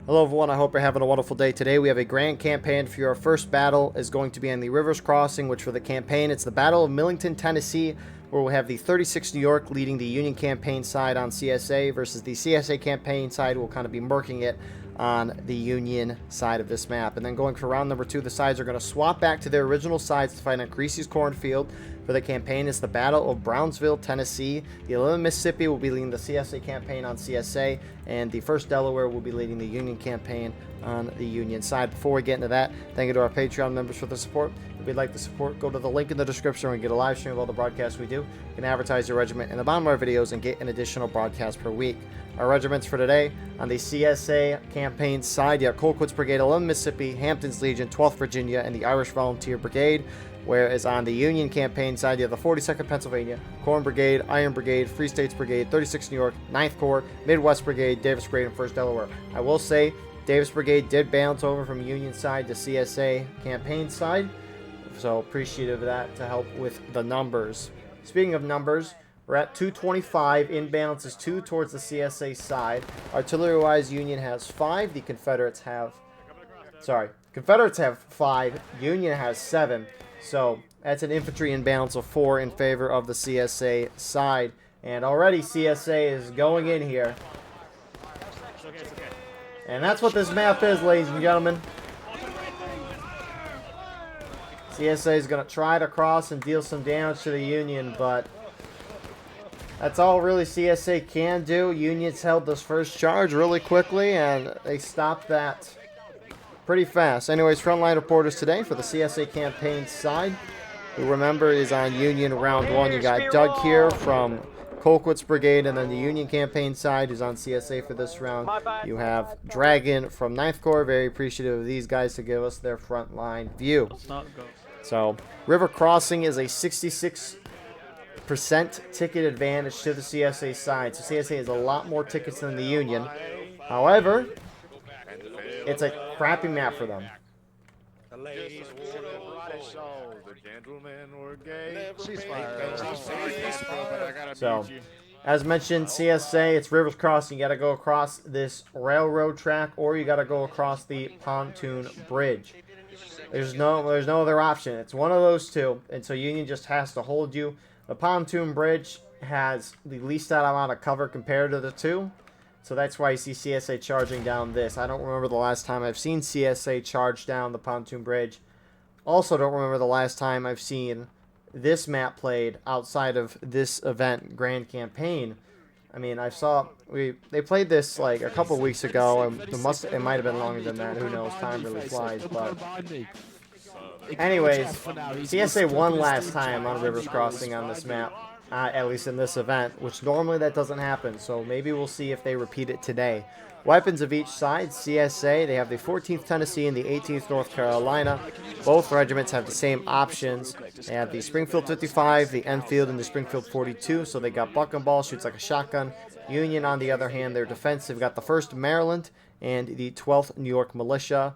Hello everyone, I hope you're having a wonderful day. Today we have a grand campaign for your first battle is going to be on the Rivers Crossing, which for the campaign it's the Battle of Millington, Tennessee, where we'll have the 36 New York leading the Union campaign side on CSA versus the CSA campaign side. We'll kind of be murking it on the Union side of this map. And then going for round number 2, the sides are going to swap back to their original sides to fight on Creasy's Cornfield. For the campaign, it's the Battle of Brownsville, Tennessee. The 11th Mississippi will be leading the CSA campaign on CSA, and the 1st Delaware will be leading the Union campaign on the Union side. Before we get into that, thank you to our Patreon members for the support. If you'd like the support, go to the link in the description and get a live stream of all the broadcasts we do. You can advertise your regiment in the bottom of our videos and get an additional broadcast per week. Our regiments for today, on the CSA campaign side, you have Colquitt's Brigade, 11th Mississippi, Hampton's Legion, 12th Virginia, and the Irish Volunteer Brigade. Whereas on the Union campaign side, you have the 42nd Pennsylvania, Corn Brigade, Iron Brigade, Free States Brigade, 36th New York, 9th Corps, Midwest Brigade, Davis Brigade, and 1st Delaware. I will say, Davis Brigade did bounce over from Union side to CSA campaign side, so appreciative of that to help with the numbers. Speaking of numbers, we're at 225. Inbalance is 2 towards the CSA side. Artillery-wise, Union has 5. The Confederates have... Confederates have 5. Union has 7. So that's an infantry imbalance of 4 in favor of the CSA side. And already CSA is going in here. And that's what this map is, ladies and gentlemen. CSA is going to try to cross and deal some damage to the Union, but that's all really CSA can do. Union's held this first charge really quickly, and they stopped that pretty fast. Anyways, frontline reporters today for the CSA campaign side, who remember is on Union round 1. You got Doug here from Colquitt's Brigade, and then the Union campaign side who's on CSA for this round. You have Dragon from 9th Corps. Very appreciative of these guys to give us their frontline view. So, River Crossing is a 66% ticket advantage to the CSA side. So CSA has a lot more tickets than the Union. However, it's a crappy map for them. The ladies wore their brightest souls, the gentlemen were gay. So, as mentioned, CSA, it's Rivers Crossing. You got to go across this railroad track, or you got to go across the pontoon bridge. There's no other option. It's one of those two, and so Union just has to hold you. The pontoon bridge has the least amount of cover compared to the two. So that's why you see CSA charging down this. I don't remember the last time I've seen CSA charge down the pontoon bridge. Also don't remember the last time I've seen this map played outside of this event, Grand Campaign. I mean, they played this like a couple weeks ago. It might have been longer than that. Who knows? Time really flies. But anyways, CSA won last time on Rivers Crossing on this map. At least in this event, which normally that doesn't happen, so maybe we'll see if they repeat it today. Weapons of each side, CSA, they have the 14th Tennessee and the 18th North Carolina. Both regiments have the same options. They have the Springfield 55, the Enfield, and the Springfield 42, so they got buck and ball, shoots like a shotgun. Union, on the other hand, they're defensive. Got the 1st Maryland and the 12th New York Militia.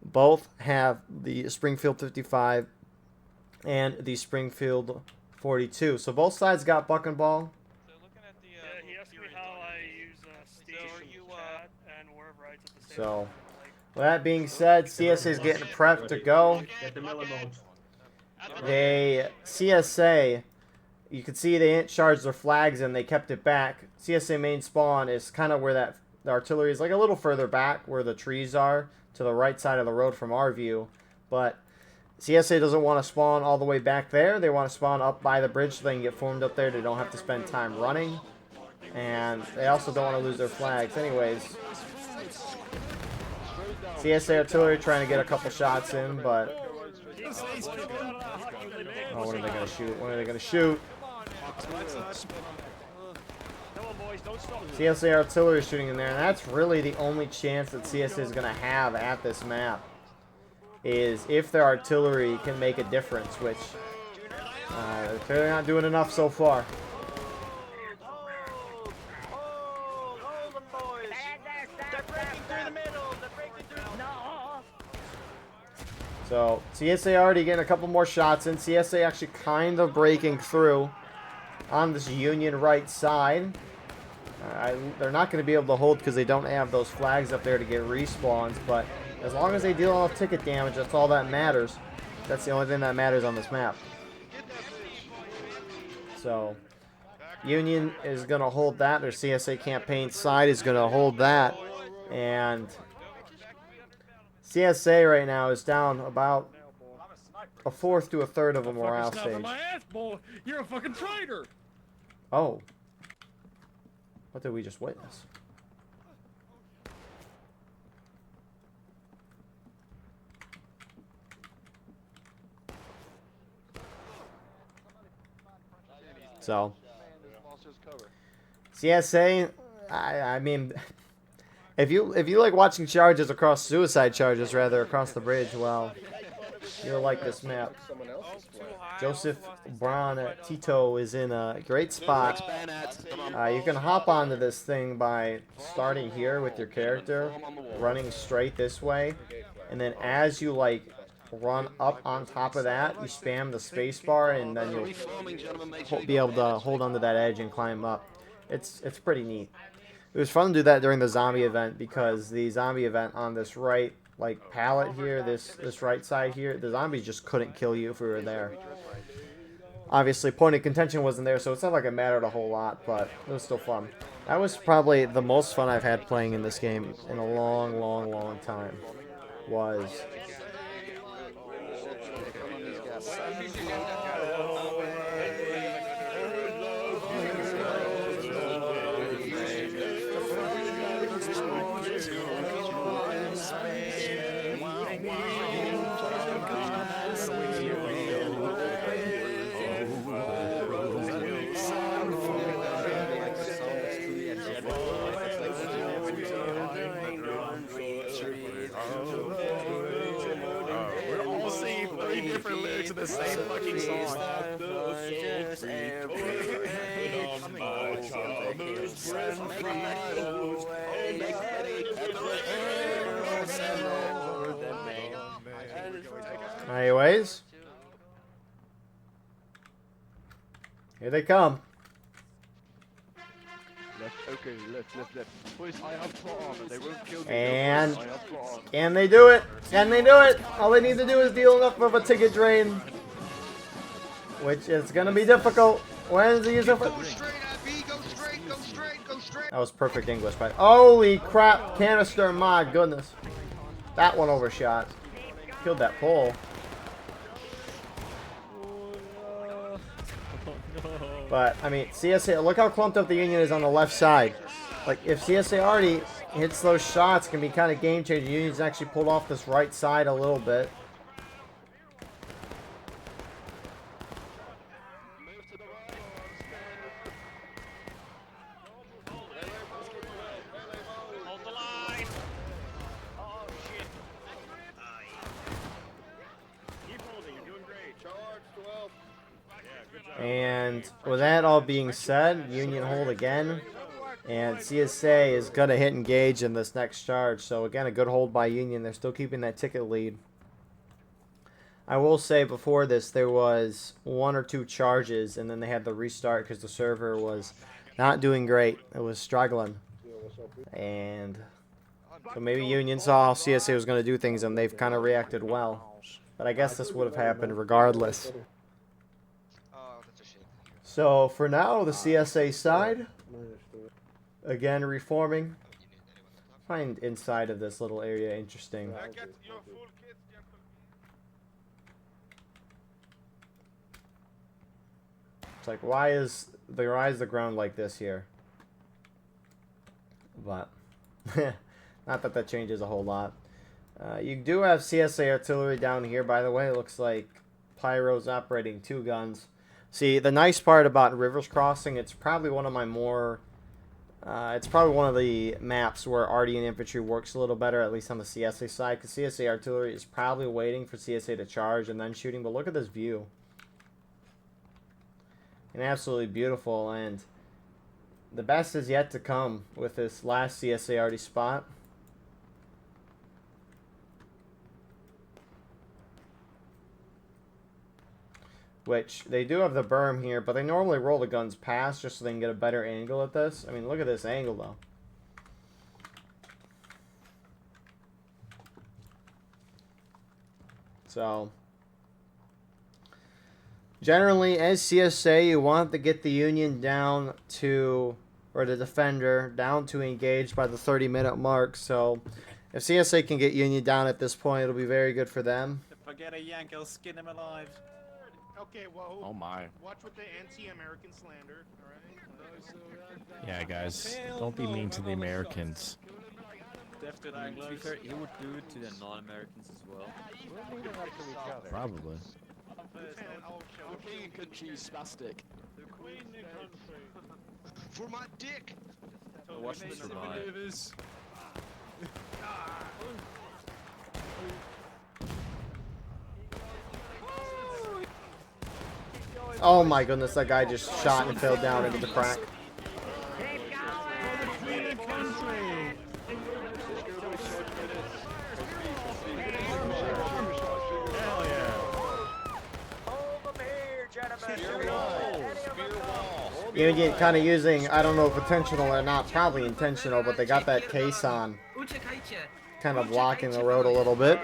Both have the Springfield 55 and the Springfield 42. So both sides got buck and ball. So looking at the he asked me how I use station chat and wherever I took the same. So with that being said, CSA is getting prepped to go. CSA, you can see they didn't charge their flags and they kept it back. CSA main spawn is kind of where the artillery is, like a little further back where the trees are to the right side of the road from our view, but CSA doesn't want to spawn all the way back there. They want to spawn up by the bridge so they can get formed up there. They don't have to spend time running. And they also don't want to lose their flags. Anyways, CSA artillery trying to get a couple shots in, but... Oh, when are they going to shoot? When are they going to shoot? CSA artillery shooting in there. And that's really the only chance that CSA is going to have at this map, is if their artillery can make a difference, which they're clearly not doing enough so far. So CSA already getting a couple more shots in. CSA actually kind of breaking through on this Union right side. They're not going to be able to hold because they don't have those flags up there to get respawns, but as long as they deal enough ticket damage, that's all that matters. That's the only thing that matters on this map. So, Union is going to hold that. Their CSA campaign side is going to hold that. And CSA right now is down about a fourth to a third of a morale stage. My ass, boy. You're a fucking traitor. Oh. What did we just witness? So, CSA, I mean, if you like watching charges across, suicide charges rather, across the bridge, well, you'll like this map. Joseph Brown Tito is in a great spot. You can hop onto this thing by starting here with your character, running straight this way, and then as you like run up on top of that, you spam the space bar, and then you'll be able to hold onto that edge and climb up. It's pretty neat. It was fun to do that during the zombie event, because the zombie event on this right like pallet here, this right side here, the zombies just couldn't kill you if we were there. Obviously, point of contention wasn't there, so it's not like it mattered a whole lot, but it was still fun. That was probably the most fun I've had playing in this game in a long, long, long time. Was We're all singing 3 different lyrics of the same fucking song. anyways, here they come. Okay, left. Boys, I have plot armor. They won't kill me. And I have plot armor. can they do it? Can they do it? All they need to do is deal enough of a ticket drain, which is going to be difficult. When's the user? Go straight, IB. Go straight. That was perfect English, but holy crap, canister! My goodness, that one overshot. Killed that pole. But, I mean, CSA, look how clumped up the Union is on the left side. Like, if CSA already hits those shots, it can be kind of game-changing. Union's actually pulled off this right side a little bit. Hold the line. Oh shit. Keep holding. You're doing great. Charge 12. Yeah, good job. And with that all being said, Union hold again. And CSA is going to hit engage in this next charge. So again, a good hold by Union. They're still keeping that ticket lead. I will say before this, there was 1 or 2 charges, and then they had to restart because the server was not doing great. It was struggling. And so maybe Union saw how CSA was going to do things, and they've kind of reacted well. But I guess this would have happened regardless. So for now, the CSA side, again reforming. Find inside of this little area interesting. It's like, why is the ground like this here? But not that changes a whole lot. You do have CSA artillery down here, by the way. It looks like Pyro's operating 2 guns. See, the nice part about Rivers Crossing, it's probably one of my more... it's probably one of the maps where Ardian infantry works a little better, at least on the CSA side, because CSA artillery is probably waiting for CSA to charge and then shooting. But look at this view. And absolutely beautiful, and the best is yet to come with this last CSA already spot. which they do have the berm here, but they normally roll the guns past just so they can get a better angle at this. I mean, look at this angle, though. So, generally, as CSA, you want to get the Union down to, or the defender, down to engage by the 30-minute mark. So, if CSA can get Union down at this point, it'll be very good for them. If I get a yank, I'll skin him alive. Okay, well, Oh my. watch with the anti-American slander, alright? Yeah, guys, don't be mean to the Americans. Death to the To be Anglos. fair, he would do it to the non-Americans as well. Probably. The king and country is spastic. For my dick. Watch him survive. Oh my goodness, that guy just shot and fell down into the crack. Union kind of using, I don't know if intentional or not, probably intentional, but they got that case on, kind of blocking the road a little bit.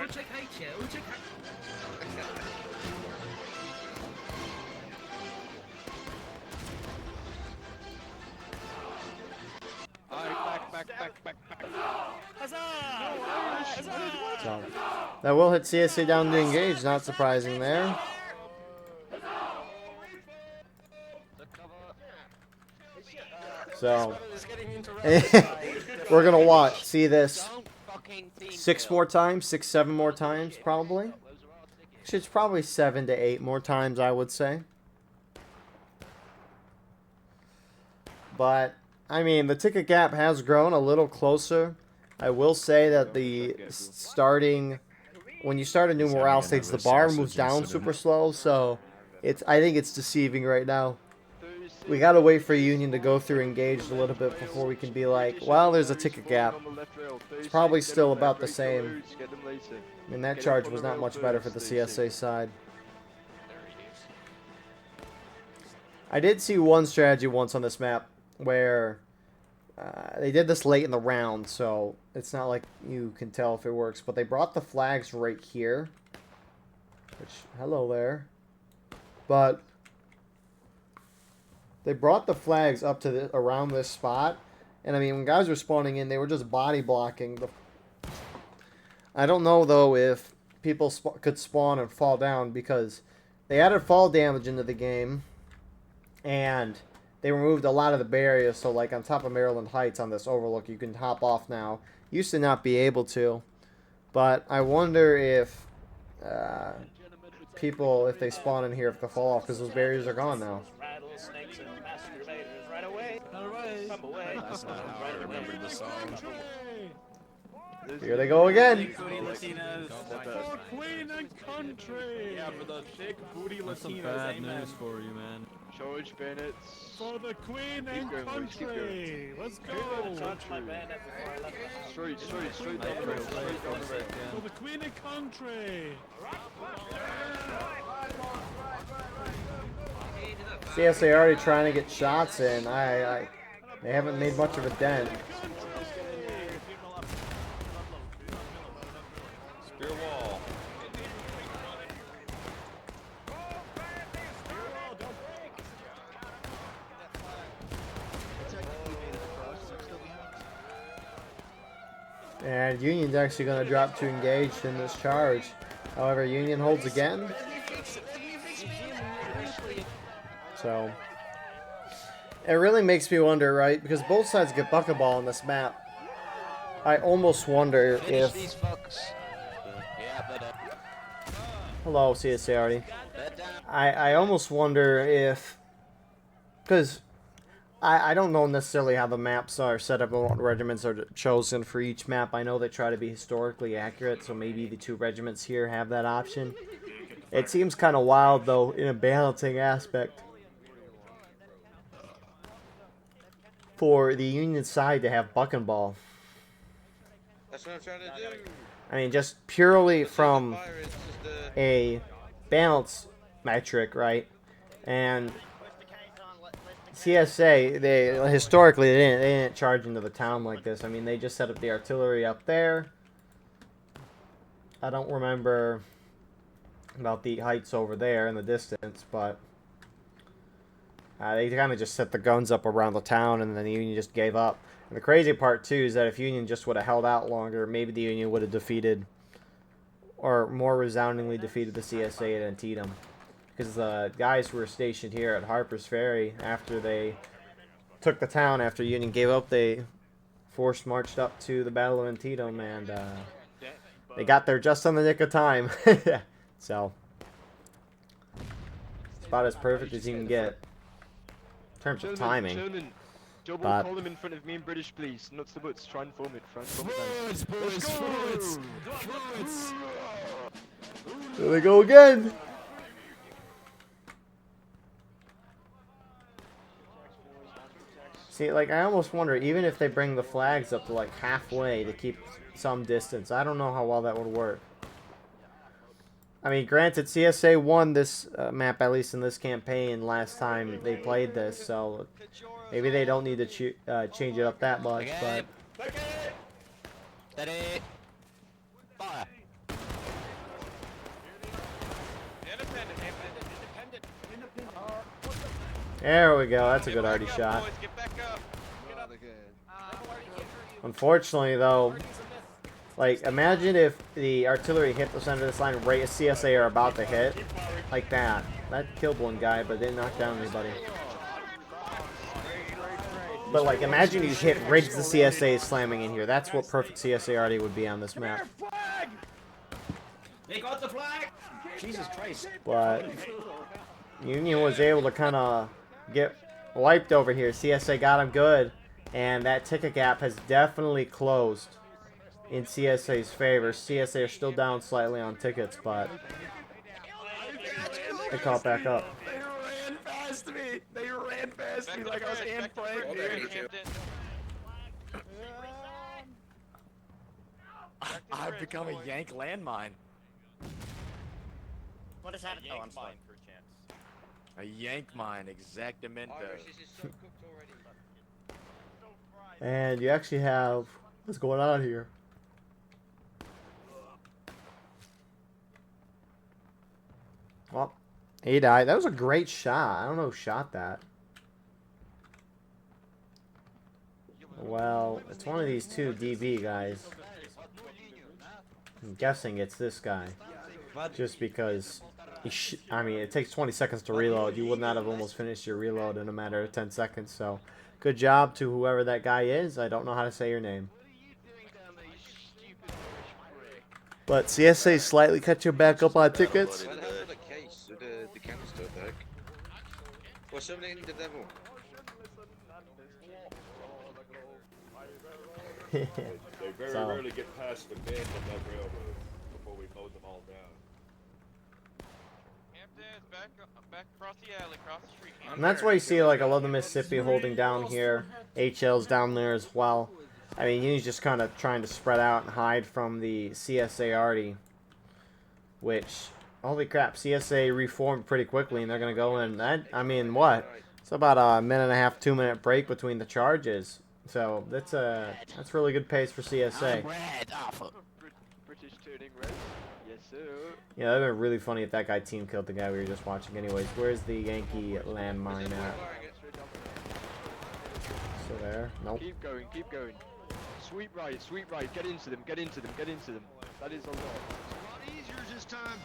So, that will hit CSA down to engage, not surprising there. So, we're going to watch, see this 6 more times, 6, 7 more times, probably. Actually, it's probably 7 to 8 more times, I would say. But, I mean, the ticket gap has grown a little closer. I will say that the starting, when you start a new morale stage, the bar moves down super slow, so I think it's deceiving right now. We gotta wait for Union to go through engaged a little bit before we can be like, well, there's a ticket gap. It's probably still about the same. I mean, that charge was not much better for the CSA side. I did see one strategy once on this map where they did this late in the round, so it's not like you can tell if it works, but they brought the flags right here. Which, hello there. But they brought the flags up to around this spot, and I mean, when guys were spawning in, they were just body blocking. I don't know though if people could spawn and fall down, because they added fall damage into the game, and they removed a lot of the barriers. So like on top of Maryland Heights on this overlook, you can hop off now. Used to not be able to, but I wonder if people, if they spawn in here, if they fall off, because those barriers are gone now. Rattlesnakes and masturbators, right away. Come away. That's not how I remember the song. Here they go again. For Queen and country. Yeah, for the thick booty Latinos. Bad news for you, man. Charge bayonets. For the Queen and Keep going, boys, keep country. Let's go. Charged my bayonet before I left the house. Straight down the rail, straight down the rail. For the Queen and country. CSA already trying to get shots in. They haven't made much of a dent. Spear wall. And Union's actually going to drop to engaged in this charge. However, Union holds again. So, it really makes me wonder, right? Because both sides get bucketball on this map. I almost wonder if... Hello, CSA already. I almost wonder if... Because I don't know necessarily how the maps are set up and what regiments are chosen for each map. I know they try to be historically accurate, so maybe the 2 regiments here have that option. It seems kind of wild, though, in a balancing aspect, for the Union side to have buck and ball. That's what I'm trying to do. I mean, just purely from a balance metric, right? And CSA, they historically they didn't charge into the town like this. I mean, they just set up the artillery up there. I don't remember about the heights over there in the distance, but they kind of just set the guns up around the town, and then the Union just gave up. And the crazy part too is that if Union just would have held out longer, maybe the Union would have defeated, or more resoundingly defeated, the CSA at Antietam. Because the guys who were stationed here at Harper's Ferry, after they took the town, after Union gave up, they forced marched up to the Battle of Antietam, and they got there just on the nick of time. So, it's about as perfect as you can get in terms of timing. Gentlemen, double But- column in front of me in British, please. Nuts to butts. Try and form it. Try and form Forwards, it. boys, forwards, forwards. There they go again. See, like, I almost wonder, even if they bring the flags up to, like, halfway to keep some distance, I don't know how well that would work. I mean, granted, CSA won this map, at least in this campaign, last time they played this, so maybe they don't need to change it up that much, but... Steady. Fire. There we go, that's a good arty shot. Unfortunately, though, like, imagine if the artillery hit the center of this line right as CSA are about to hit. Like that. That killed one guy, but didn't knock down anybody. But, like, imagine you hit right as the CSA is slamming in here. That's what perfect CSA arty would be on this map. They got the flag! Jesus Christ. But Union was able to kind of get wiped over here. CSA got him good. And that ticket gap has definitely closed in CSA's favor. CSA are still down slightly on tickets, but they caught back up. They ran past me! They ran past me like I was Anne Frank, dude. I've become a Yank landmine. What is happening? Oh, I'm sorry. A Yank mine, exactamento. Irish, this is so cooked already. And you actually have... What's going on here? Well, he died. That was a great shot. I don't know who shot that. Well, it's one of these two DB guys. I'm guessing it's this guy. Just because... I mean, it takes 20 seconds to reload. You would not have almost finished your reload in a matter of 10 seconds, so... Good job to whoever that guy is. I don't know how to say your name. But CSA slightly cut you back up on tickets. What happened to the case, the canister attack? Was something in the devil? They very So- rarely get past the bend of that railroad before we mow them all down. Back across the alley, across the street. And that's why you see, like, I love the Mississippi holding down here. HL's down there as well. I mean, he's just kind of trying to spread out and hide from the CSA arty. Which, holy crap, CSA reformed pretty quickly, and they're going to go in. I mean, what? It's about a minute and a half, 2-minute break between the charges. So, that's really good pace for CSA. British turning red. Yes, sir. Yeah, that would have been really funny if that guy team killed the guy we were just watching. Anyways, where's the Yankee landmine at? Still there? Nope. Keep going, keep going. Sweep right, get into them, get into them, get into them. That is a lot. It's a lot easier this time.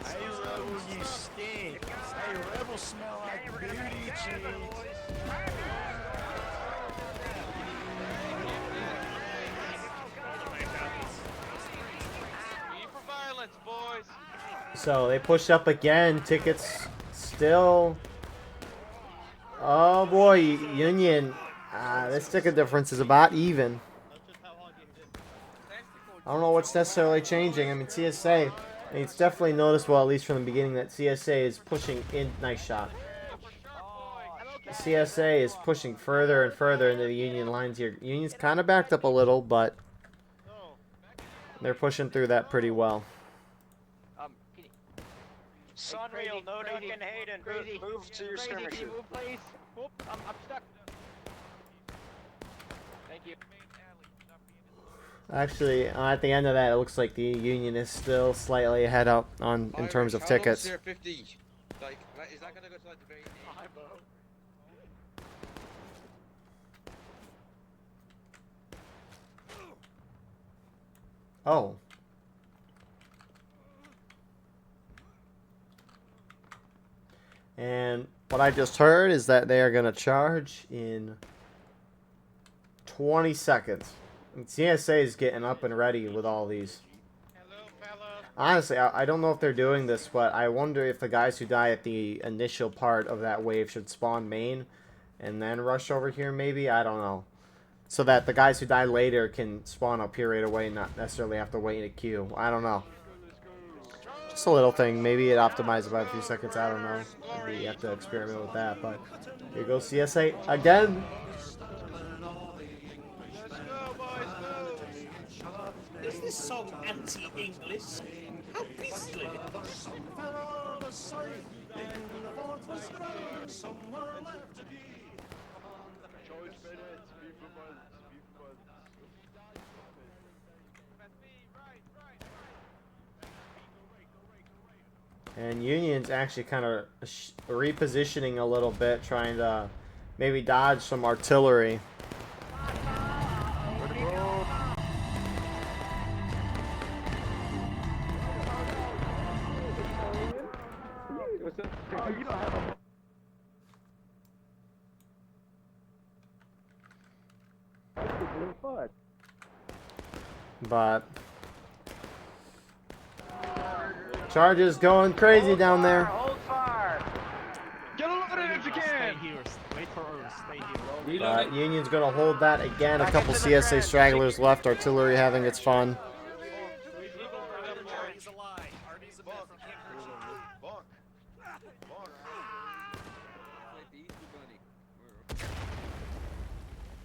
Hey, Rebel, you stink. Hey, Rebel smell like booty cheeks. So they push up again. Tickets still. Oh boy, Union. This ticket difference is about even. I don't know what's necessarily changing. I mean, CSA. I mean, it's definitely noticeable, at least from the beginning, that CSA is pushing in. Nice shot. CSA is pushing further and further into the Union lines here. Union's kind of backed up a little, but They're pushing through that pretty well. Sunreal, no ducking Hayden. Move to your skirmisher. Move, please. Whoop, I'm stuck. Thank you. Actually, at the end of that, it looks like the Union is still slightly ahead up on in terms of tickets. Like, is that gonna go to like the very end? Oh. And what I just heard is that they are going to charge in 20 seconds. And CSA is getting up and ready with all these. Honestly, I don't know if they're doing this, but I wonder if the guys who die at the initial part of that wave should spawn main and then rush over here maybe? I don't know. So that the guys who die later can spawn up here right away and not necessarily have to wait in a queue. I don't know. Just a little thing. Maybe it optimizes by a few seconds. I don't know. Maybe you have to experiment with that. But here goes CSA again. Is this song anti-English? How beastly! And Union's actually kind of repositioning a little bit, trying to maybe dodge some artillery. But charges going crazy down there. Hold fire. Get loaded if you can. Stay here. Wait for us. Stay here. But Union's going to hold that again. A couple CSA stragglers left. Artillery having its fun.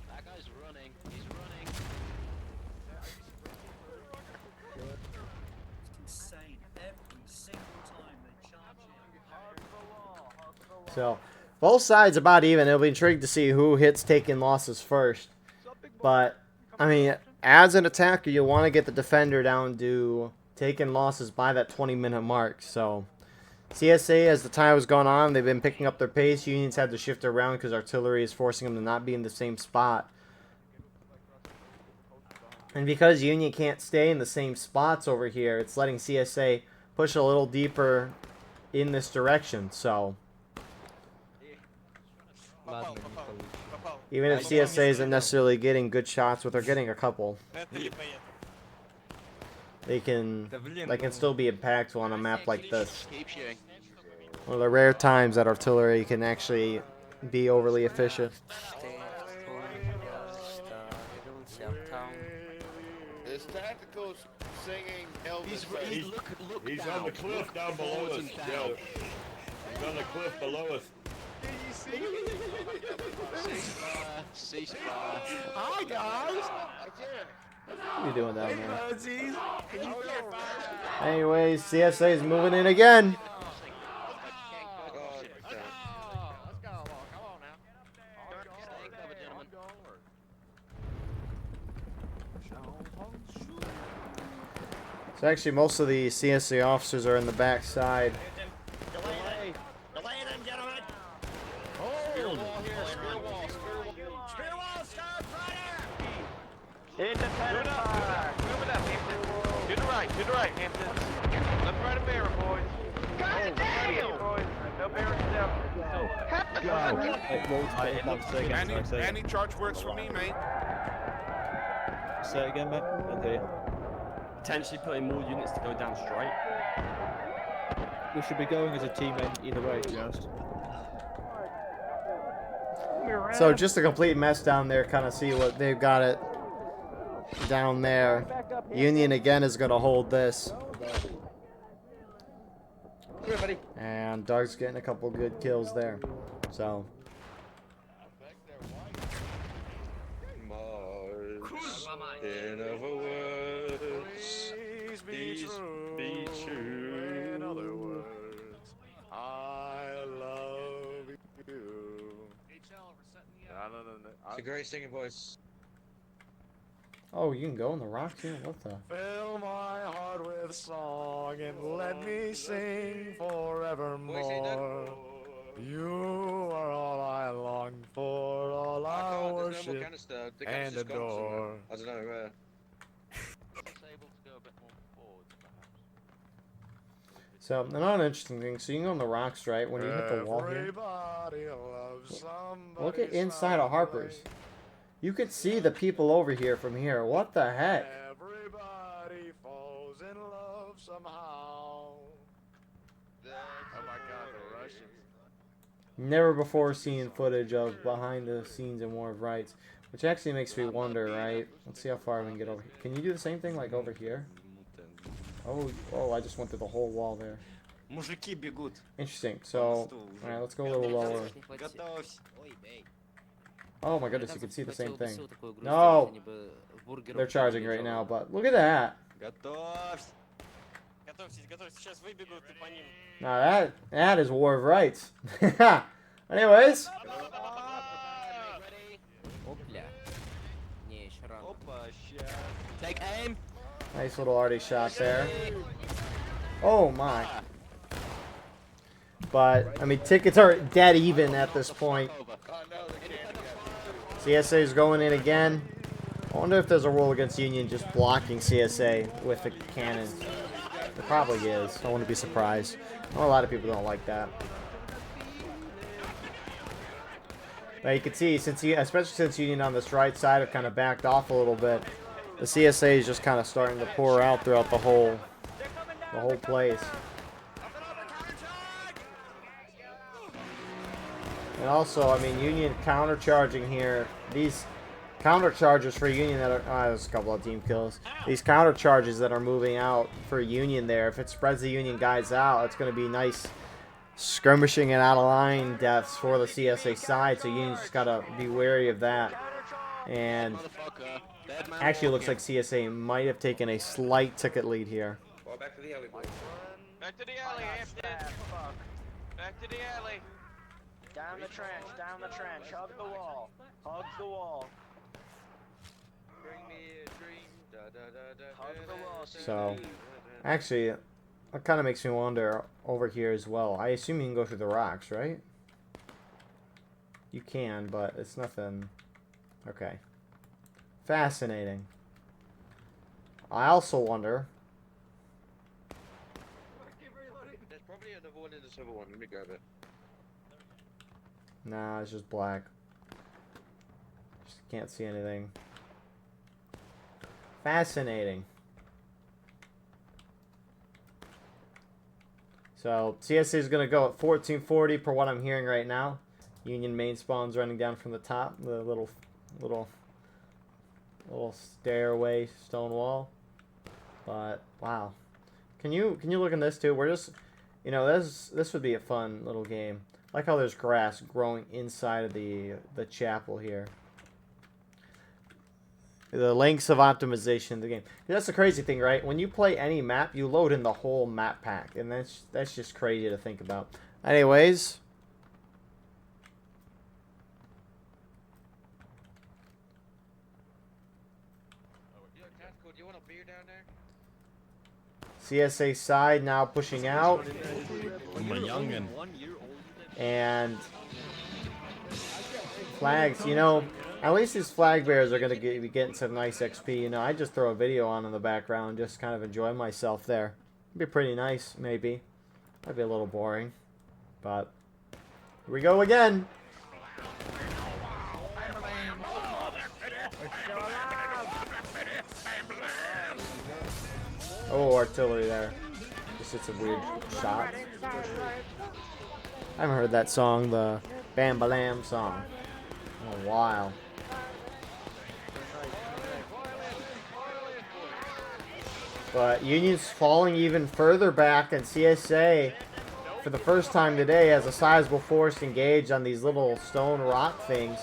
That guy's running. He's running. It's insane. Every single time they charge in. So both sides about even. It'll be intriguing to see who hits taking losses first. But I mean, as an attacker, you want to get the defender down to taking losses by that 20-minute mark. So CSA, as the time has gone on, they've been picking up their pace. Union's had to shift around because artillery is forcing them to not be in the same spot. And because Union can't stay in the same spots over here, it's letting CSA push a little deeper in this direction. So even if CSA isn't necessarily getting good shots, but they're getting a couple, they can still be impactful on a map like this. One of the rare times that artillery can actually be overly efficient. This tactical's singing Elvis. He's on the cliff down below us. Yeah. He's on the cliff below us. Hi guys. What are you doing down there? Anyways, CSA is moving in again. So actually, most of the CSA officers are in the back side. Delay them, gentlemen! Spear wall here, spear wall. Spear wall, start fire! Independent fire. Move it up, Hampton. To the right, Hampton. Left, right, and barrel, boys. God damn! Boys. No barrels down. Any charge works for me, mate. Say it again, mate. Okay. Potentially putting more units to go down straight. We should be going as a team either way, to be honest. So just a complete mess down there. Kind of see what they've got it down there. Union again is going to hold this. Here, buddy. And Doug's getting a couple good kills there. So Mars, in other words. be true. In other words, I love you. It's a great singing voice. Oh, you can go in the rocks here? What the? Fill my heart with song and let me sing forevermore. You are all I long for, all I There's no more worship canister. The and canister's gone somewhere. adore. I don't know where. It's able to go a bit more forwards, perhaps. So, another interesting thing. So you can go on the rocks, right? When you hit the wall here. Everybody loves somebody Look at inside of Harper's. You could see the people over here from here. What the heck? Everybody falls in love somehow. Oh my God, the Russians. Never before seen footage of behind the scenes in War of Rights, which actually makes me wonder, right? Let's see how far we can get over here. Can you do the same thing like over here? Oh, I just went through the whole wall there. Мужики бегут. Interesting. So, alright, let's go a little lower. Готовься. Oh my goodness, you can see the same thing. No! They're charging right now, but look at that! Готовься. Готовьтесь, готовьтесь, сейчас выбегут и по ним. Now that is War of Rights. Anyways. Опа, ща. Take aim. Nice little arty shot there. Oh my. But, I mean, tickets are dead even at this point. CSA is going in again. I wonder if there's a rule against Union just blocking CSA with the cannons. There probably is. I wouldn't be surprised. I know a lot of people don't like that. But you can see, especially since Union on this right side have kind of backed off a little bit, the CSA is just kind of starting to pour out throughout the whole place. And also, I mean, Union counter-charging here. These counter-charges for Union that are... there's a couple of team kills. These counter-charges that are moving out for Union there, if it spreads the Union guys out, it's going to be nice skirmishing and out-of-line deaths for the CSA side, so Union's just got to be wary of that. And actually, it looks like CSA might have taken a slight ticket lead here. Well, back to the alley, boys. Back to the alley, Hampton. Back to the alley. Down the trench, hug the wall, hug the wall. Bring me a dream. Da, da, da, da, Hug the wall, So, actually, that kind of makes me wonder over here as well. I assume you can go through the rocks, right? You can, but it's nothing... Okay. Fascinating. I also wonder... There's probably another one in the silver one. Let me grab it. Nah, it's just black. Just can't see anything. Fascinating. So, CSA is going to go at 1440 per what I'm hearing right now. Union main spawn's running down from the top, the little stairway stone wall. But wow. Can you look in this too? We're just, you know, this would be a fun little game. I like how there's grass growing inside of the chapel here. The lengths of optimization of the game. That's the crazy thing, right? When you play any map, you load in the whole map pack, and that's just crazy to think about. Anyways, Do you want a beer down there? CSA side now pushing out, I'm a youngin'. and flags. You know, at least these flag bearers are going to be getting some nice XP. You know, I just throw a video on in the background, just kind of enjoy myself there. It'd be pretty nice, maybe. Might be a little boring, but here we go again. Oh, artillery there. Just hit some weird shots. I haven't heard that song, the Bam Balam song, in a while. But Union's falling even further back, and CSA, for the first time today, has a sizable force engaged on these little stone rock things.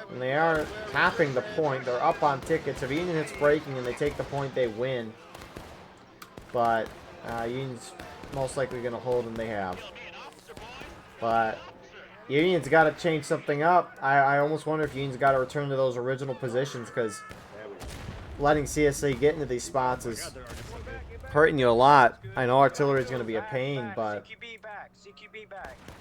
And they are tapping the point. They're up on tickets. If Union hits breaking and they take the point, they win. but Union's most likely going to hold, and they have. But Union's got to change something up. I almost wonder if Union's got to return to those original positions, because letting CSA get into these spots is hurting you a lot. I know artillery is going to be a pain, but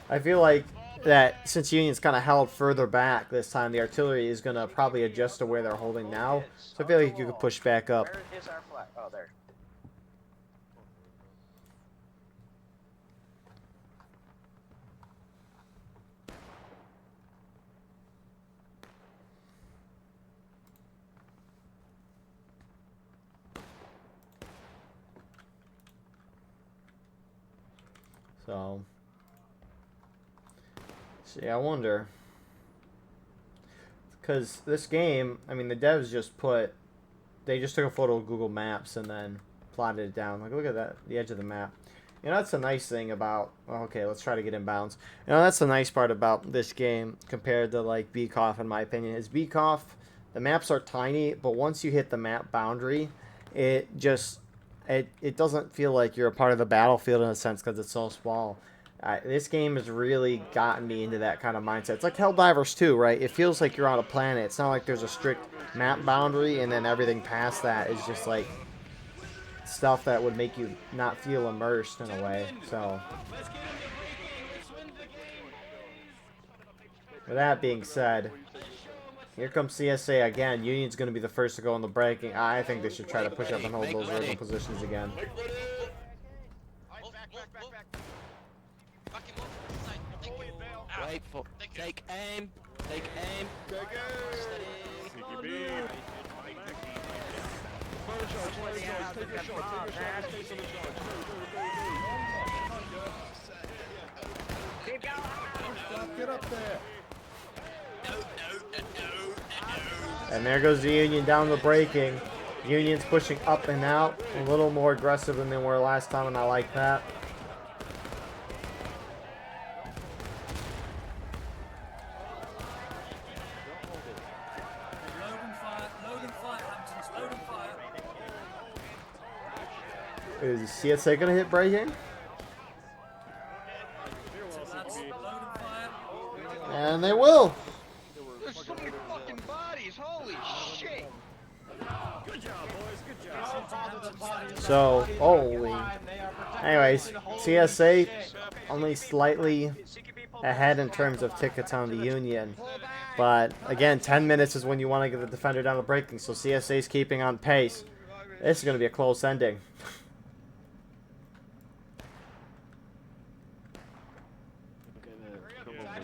I feel like that since Union's kind of held further back this time, the artillery is going to probably adjust to where they're holding now. So I feel like you could push back up. Where is our flag? Oh, there. So, see, I wonder, because this game, I mean, the devs they just took a photo of Google Maps and then plotted it down. Like, look at that, the edge of the map. You know, that's the nice thing about, well, okay, let's try to get in bounds. You know, that's the nice part about this game compared to, like, Beekoff, in my opinion, is Beekoff, the maps are tiny, but once you hit the map boundary, it just... It doesn't feel like you're a part of the battlefield in a sense because it's so small. This game has really gotten me into that kind of mindset. It's like Helldivers 2, right? It feels like you're on a planet. It's not like there's a strict map boundary and then everything past that is just like stuff that would make you not feel immersed in a way. So, with that being said, here comes CSA again. Union's going to be the first to go in the breaking. I think they should try to push up and hold those original positions again. Wait for. Take aim. Take aim. Get up there. And there goes the Union down the breaking. Union's pushing up and out. A little more aggressive than they were last time, and I like that. Is CSA going to hit breaking? And they will. There's so many fucking bodies, holy shit! Good job, boys, good job. So, holy. Anyways, CSA only slightly ahead in terms of tickets on the Union. But, again, 10 minutes is when you want to get the defender down the breaking, so CSA's keeping on pace. This is going to be a close ending.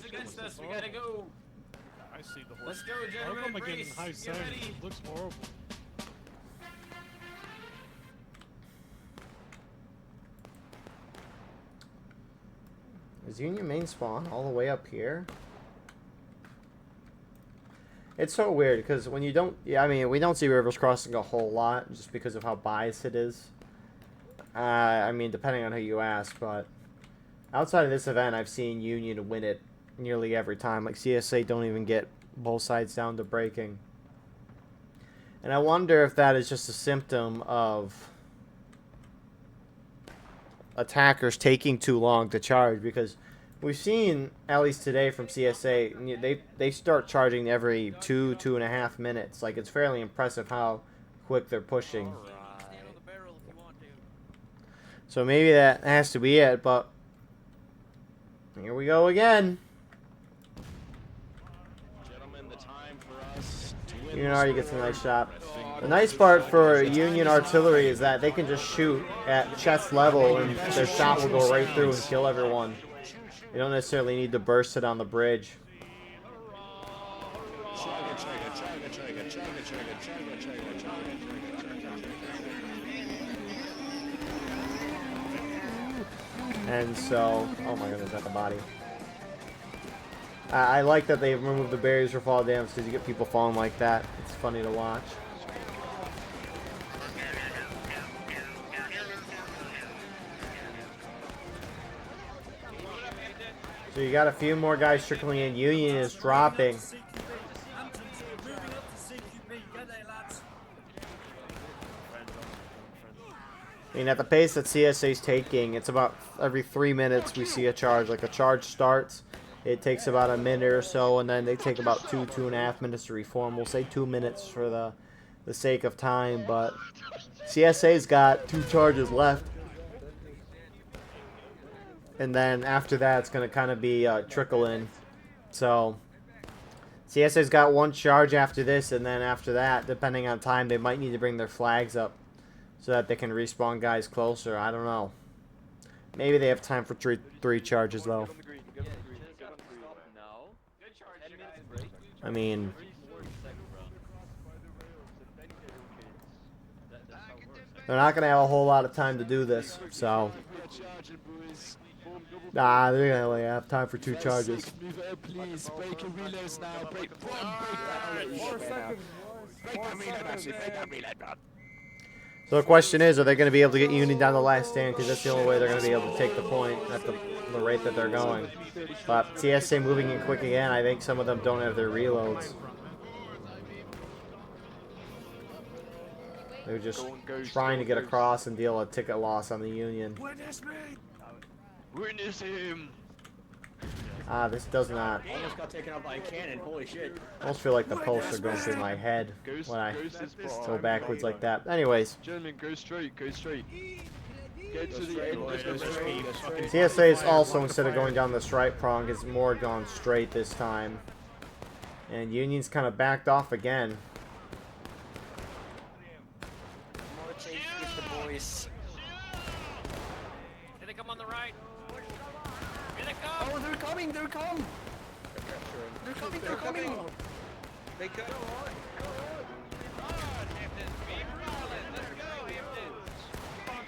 Against us, we gotta go. I see the horse. Let's go, gentlemen. How come I getting high sound? It looks horrible. Is Union main spawn all the way up here? It's so weird because when you don't, I mean, we don't see Rivers Crossing a whole lot just because of how biased it is. I mean, depending on who you ask, but outside of this event, I've seen Union win it nearly every time. Like, CSA don't even get both sides down to breaking. And I wonder if that is just a symptom of attackers taking too long to charge, because we've seen, at least today from CSA, they start charging every 2.5 minutes. Like, it's fairly impressive how quick they're pushing. So maybe that has to be it, but here we go again. Union already gets a nice shot. The nice part for Union artillery is that they can just shoot at chest level and their shot will go right through and kill everyone. You don't necessarily need to burst it on the bridge. And so, oh my goodness, at the body. I like that they've removed the barriers for fall damage because you get people falling like that. It's funny to watch. So you got a few more guys trickling in. Union is dropping. I mean, at the pace that CSA's taking, it's about every 3 minutes we see a charge. Like, a charge starts, it takes about a minute or so, and then they take about 2.5 minutes to reform. We'll say 2 minutes for the sake of time, but CSA's got 2 charges left. And then after that, it's going to kind of be trickle in. So, CSA's got 1 charge after this, and then after that, depending on time, they might need to bring their flags up so that they can respawn guys closer. I don't know. Maybe they have time for three charges, though. I mean, they're not going to have a whole lot of time to do this, so... Nah, they're going to only have time for 2 charges. Please, break your reloads now. Break that reload, man. So the question is, are they going to be able to get Union down the last stand? Because that's the only way they're going to be able to take the point at the rate that they're going. But CSA moving in quick again. I think some of them don't have their reloads. They're just trying to get across and deal a ticket loss on the Union. Witness him. This does not. Almost got taken out by a cannon. Holy shit. I almost feel like the posts are going through my head when I go backwards like that. Anyways. Gentlemen, go straight, go straight. Go to the end. Go straight. CSA is also, instead of going down the stripe prong, is more gone straight this time. And Union's kind of backed off again. Here they come on the right. Here they come. Oh, they're coming, they're coming. They're coming. They cut.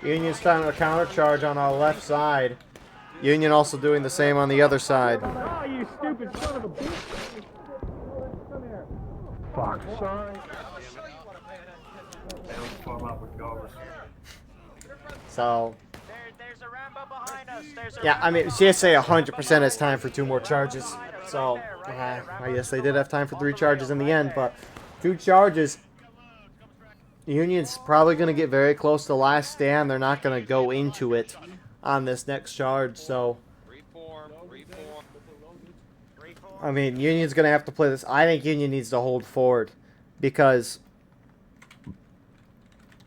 Union's trying to counter charge on our left side. Union also doing the same on the other side. Oh, you stupid son of a bitch. Come here. Fuck, sorry. So, There's a Rambo behind us. yeah, I mean, CSA 100% has time for 2 more charges. So, I guess they did have time for 3 charges in the end, but 2 charges. Union's probably going to get very close to the last stand. They're not going to go into it on this next charge, so... I mean, Union's going to have to play this. I think Union needs to hold forward because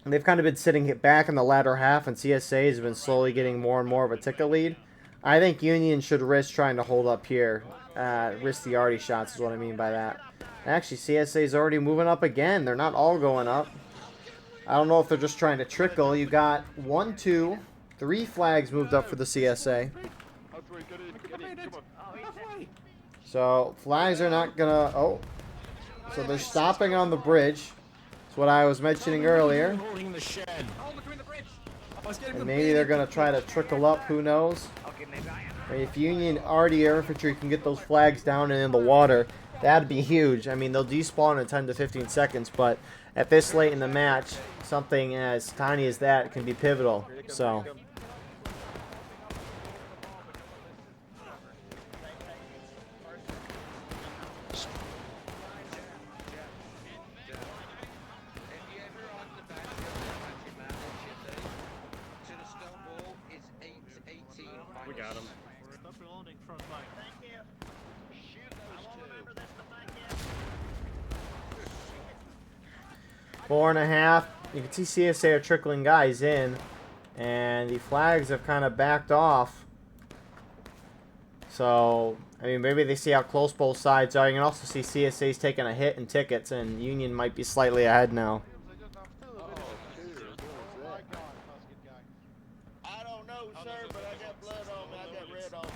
they've kind of been sitting back in the latter half, and CSA has been slowly getting more and more of a ticket lead. I think Union should risk trying to hold up here. Risk the arty shots is what I mean by that. Actually, CSA is already moving up again. They're not all going up. I don't know if they're just trying to trickle. You got 1, 2, 3 flags moved up for the CSA. So, flags are not gonna... Oh. So they're stopping on the bridge. That's what I was mentioning earlier. And maybe they're gonna try to trickle up, who knows? I mean, if Union Arty Air Infantry can get those flags down and in the water, that'd be huge. I mean, they'll despawn in 10 to 15 seconds, but at this late in the match, something as tiny as that can be pivotal. So... We got him. 4.5. You can see CSA are trickling guys in, and the flags have kind of backed off. So, I mean, maybe they see how close both sides are. You can also see CSA's taking a hit in tickets, and Union might be slightly ahead now. I don't know, sir, but I got blood on me. I got red on me.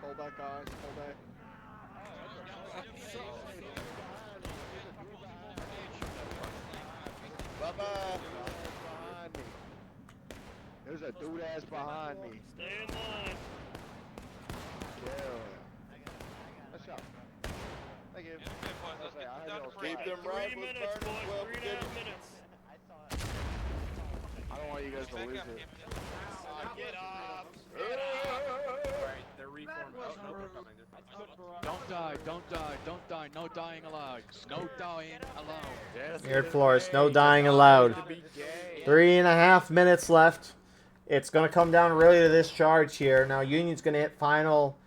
Hold back, guys. Hold back. Bye-bye. Behind me. There's a dude-ass behind me. Stay in line. Yeah. Let's go. Thank you. Keep them 3 rifles minutes, burning. boys. Well, 3.5 minutes. I don't want you guys to lose it. Get up. Alright, They're Don't die, don't die, don't die. No dying allowed. No dying allowed. Air Flores, no dying allowed. 3.5 minutes left. It's going to come down really to this charge here. Now, Union's going to hit final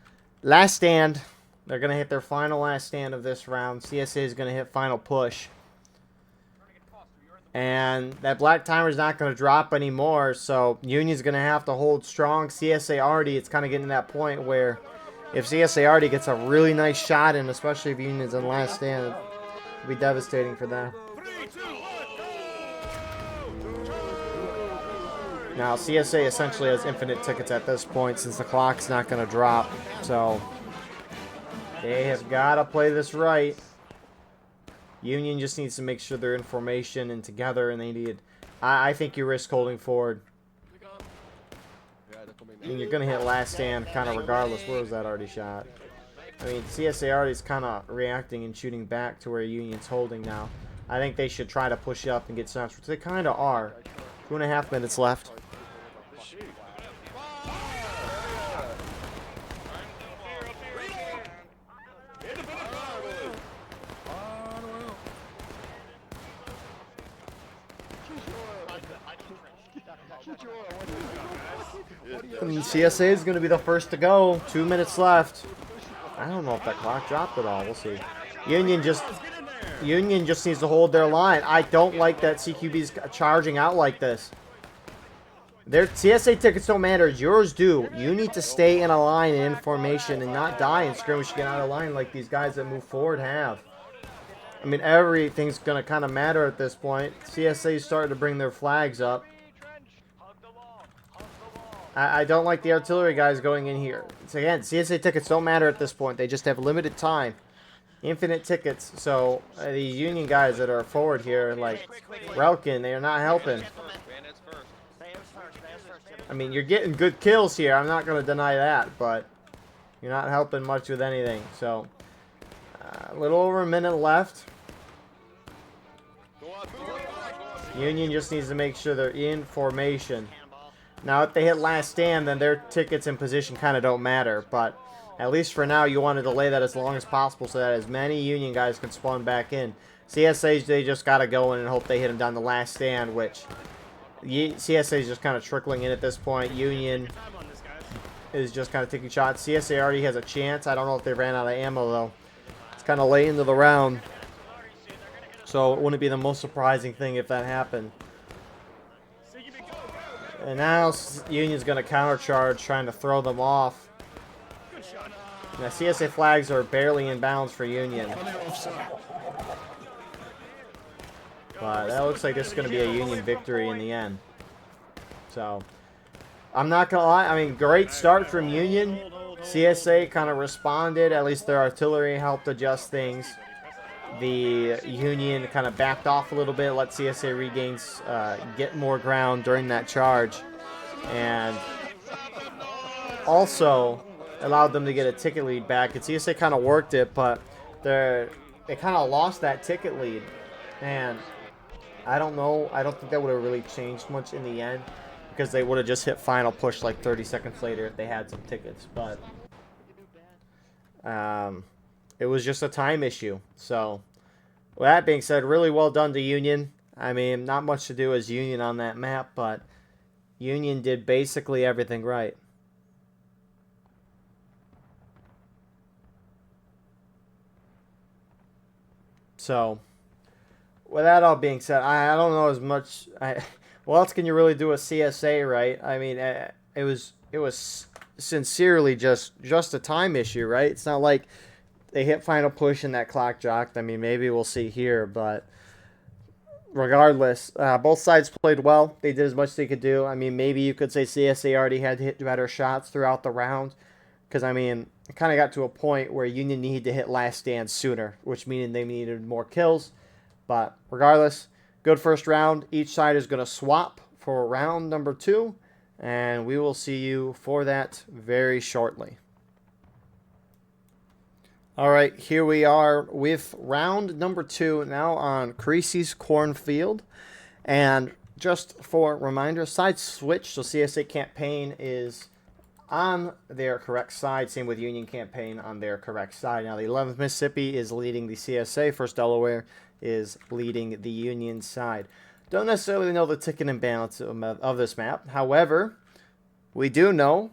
last stand. They're going to hit their final last stand of this round. CSA is going to hit final push. And that black timer is not going to drop anymore, so Union's going to have to hold strong. CSA already, it's kind of getting to that point where if CSA already gets a really nice shot in, especially if Union's in last stand, it'll be devastating for them. Now, CSA essentially has infinite tickets at this point since the clock's not going to drop, so they have got to play this right. Union just needs to make sure they're in formation and together, and they need... I think you risk holding forward. And you're going to hit last stand kind of regardless. Where was that already shot? I mean, CSA already is kind of reacting and shooting back to where Union's holding now. I think they should try to push up and get snaps, which they kind of are. 2.5 minutes left. CSA is going to be the first to go. 2 minutes left. I don't know if that clock dropped at all. We'll see. Union just needs to hold their line. I don't like that CQB's charging out like this. Their CSA tickets don't matter. Yours do. You need to stay in a line and in formation and not die and skirmish to get out of line like these guys that move forward have. I mean, everything's going to kind of matter at this point. CSA is starting to bring their flags up. I don't like the artillery guys going in here. So again, CSA tickets don't matter at this point. They just have limited time. Infinite tickets. So these Union guys that are forward here, like Relkin, they are not helping. I mean, you're getting good kills here. I'm not going to deny that, but you're not helping much with anything. So a little over a minute left. Union just needs to make sure they're in formation. Now, if they hit last stand, then their tickets and position kind of don't matter. But at least for now, you want to delay that as long as possible so that as many Union guys can spawn back in. CSAs, they just got to go in and hope they hit them down the last stand, which CSA is just kind of trickling in at this point. Union is just kind of taking shots. CSA already has a chance. I don't know if they ran out of ammo, though. It's kind of late into the round. So it wouldn't be the most surprising thing if that happened. And now Union's going to countercharge, trying to throw them off. Now CSA flags are barely in bounds for Union. But that looks like this is going to be a Union victory in the end. So, I'm not going to lie. I mean, great start from Union. CSA kind of responded. At least their artillery helped adjust things. The Union kind of backed off a little bit, let CSA regains, get more ground during that charge, and also allowed them to get a ticket lead back. And CSA kind of worked it, but they kind of lost that ticket lead, and I don't know. I don't think that would have really changed much in the end because they would have just hit final push like 30 seconds later if they had some tickets, but it was just a time issue. So, with that being said, really well done to Union. I mean, not much to do as Union on that map, but Union did basically everything right. So, with that all being said, I don't know as much. What else can you really do with CSA, right? I mean, it was sincerely just a time issue, right? It's not like they hit final push and that clock dropped. I mean, maybe we'll see here, but regardless, both sides played well. They did as much as they could do. I mean, maybe you could say CSA already had to hit better shots throughout the round because, I mean, it kind of got to a point where Union needed to hit last stand sooner, which means they needed more kills. But regardless, good first round. Each side is going to swap for round number 2, and we will see you for that very shortly. All right, here we are with round number 2 now on Creasy's Cornfield. And just for a reminder, side switch, so CSA campaign is on their correct side. Same with Union campaign on their correct side. Now the 11th Mississippi is leading the CSA. 1st Delaware is leading the Union side. Don't necessarily know the ticket imbalance of this map. However, we do know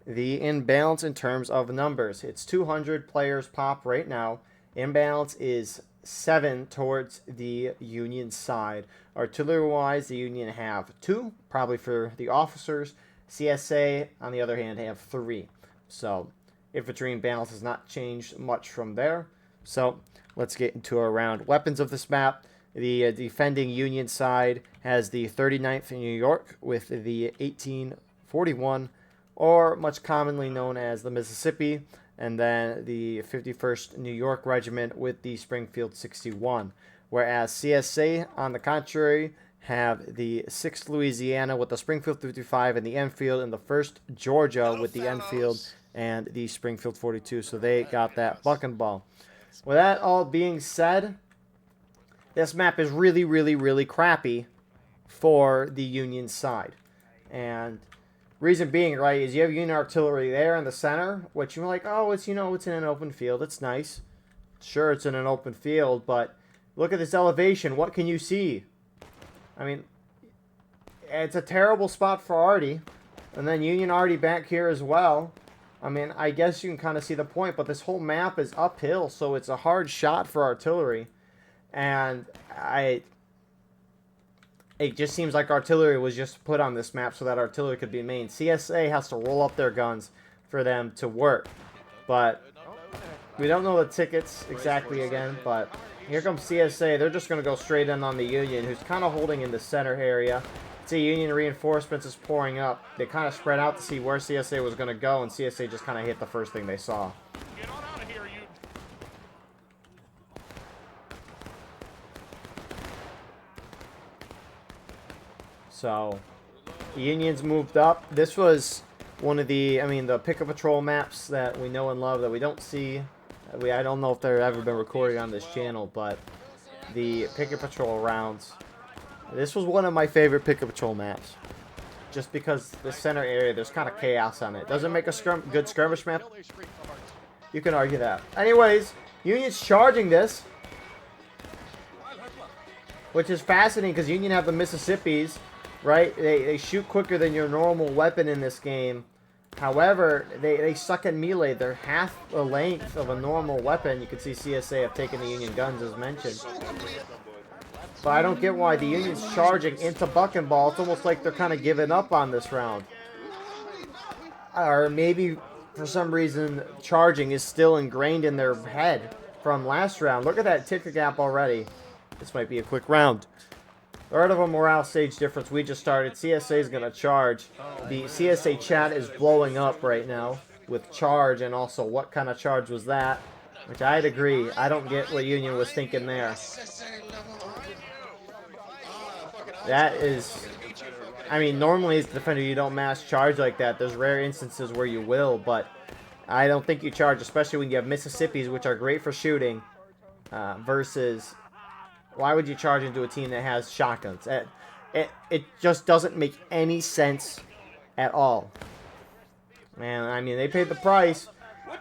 the imbalance in terms of numbers. It's 200 players pop right now. Imbalance is 7 towards the Union side. Artillery-wise, the Union have 2, probably for the officers. CSA, on the other hand, have 3. So, infantry imbalance has not changed much from there. So, let's get into our round. Weapons of this map. The defending Union side has the 39th New York with the 1841, or much commonly known as the Mississippi, and then the 51st New York Regiment with the Springfield 61. Whereas CSA, on the contrary, have the 6th Louisiana with the Springfield 55 and the Enfield, and the 1st Georgia with the Enfield and the Springfield 42. So they got that bucking ball. With that all being said, this map is really, really, really crappy for the Union side. And reason being, right, is you have Union artillery there in the center, which you're like, oh, it's, you know, it's in an open field. It's nice. Sure, it's in an open field, but look at this elevation. What can you see? I mean, it's a terrible spot for Arty. And then Union Arty back here as well. I mean, I guess you can kind of see the point, but this whole map is uphill, so it's a hard shot for artillery. And it just seems like artillery was just put on this map so that artillery could be main. CSA has to roll up their guns for them to work. But we don't know the tickets exactly again, but here comes CSA. They're just going to go straight in on the Union, who's kind of holding in the center area. See, Union reinforcements is pouring up. They kind of spread out to see where CSA was going to go, and CSA just kind of hit the first thing they saw. Get on out of here, you. So, the Unions moved up. This was one of the, the picket patrol maps that we know and love that we don't see. I don't know if they've ever been recorded on this channel, but the picket patrol rounds. This was one of my favorite picket patrol maps. Just because the center area, there's kind of chaos on it. Doesn't make a good skirmish map. You can argue that. Anyways, Union's charging this. Which is fascinating because Union have the Mississippis, right? They shoot quicker than your normal weapon in this game. However, they suck at melee. They're half the length of a normal weapon. You can see CSA have taken the Union guns as mentioned. But I don't get why the Union's charging into bucking ball. It's almost like they're kind of giving up on this round. Or maybe, for some reason, charging is still ingrained in their head from last round. Look at that ticker gap already. This might be a quick round. Third of a morale stage difference. We just started. CSA is going to charge. The CSA chat is blowing up right now with charge, and also what kind of charge was that? Which I'd agree. I don't get what Union was thinking there. That is, normally as a defender you don't mass charge like that. There's rare instances where you will, but I don't think you charge, especially when you have Mississippis, which are great for shooting, versus, why would you charge into a team that has shotguns? It just doesn't make any sense at all. Man, they paid the price,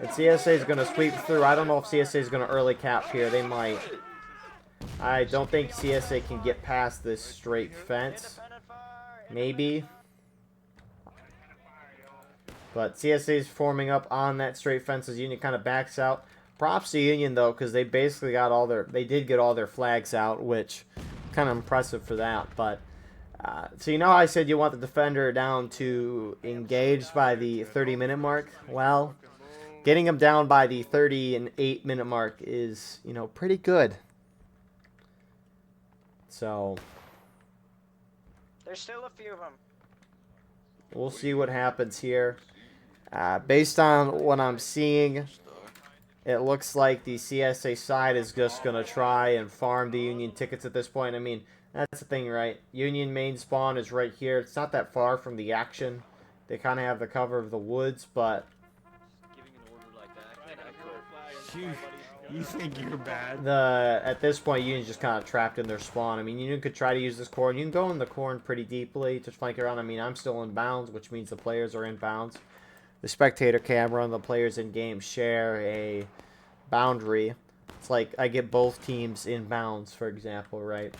and CSA is going to sweep through. I don't know if CSA is going to early cap here. They might. I don't think CSA can get past this straight fence. Maybe. But CSA is forming up on that straight fence as Union kind of backs out. Props to Union, though, because they basically got all their... They did get all their flags out, which kind of impressive for that. But, so you know how I said you want the defender down to engage by the 30-minute mark? Well, getting them down by the 38-minute mark is, pretty good. So, there's still a few of them. We'll see what happens here. Based on what I'm seeing, it looks like the CSA side is just going to try and farm the Union tickets at this point. That's the thing, right? Union main spawn is right here. It's not that far from the action. They kind of have the cover of the woods, but... You think you're bad? At this point, Union's just kind of trapped in their spawn. Union could try to use this corn. You can go in the corn pretty deeply to flank around. I'm still in bounds, which means the players are in bounds. the spectator camera and the players in game share a boundary. It's like I get both teams in bounds, for example, right?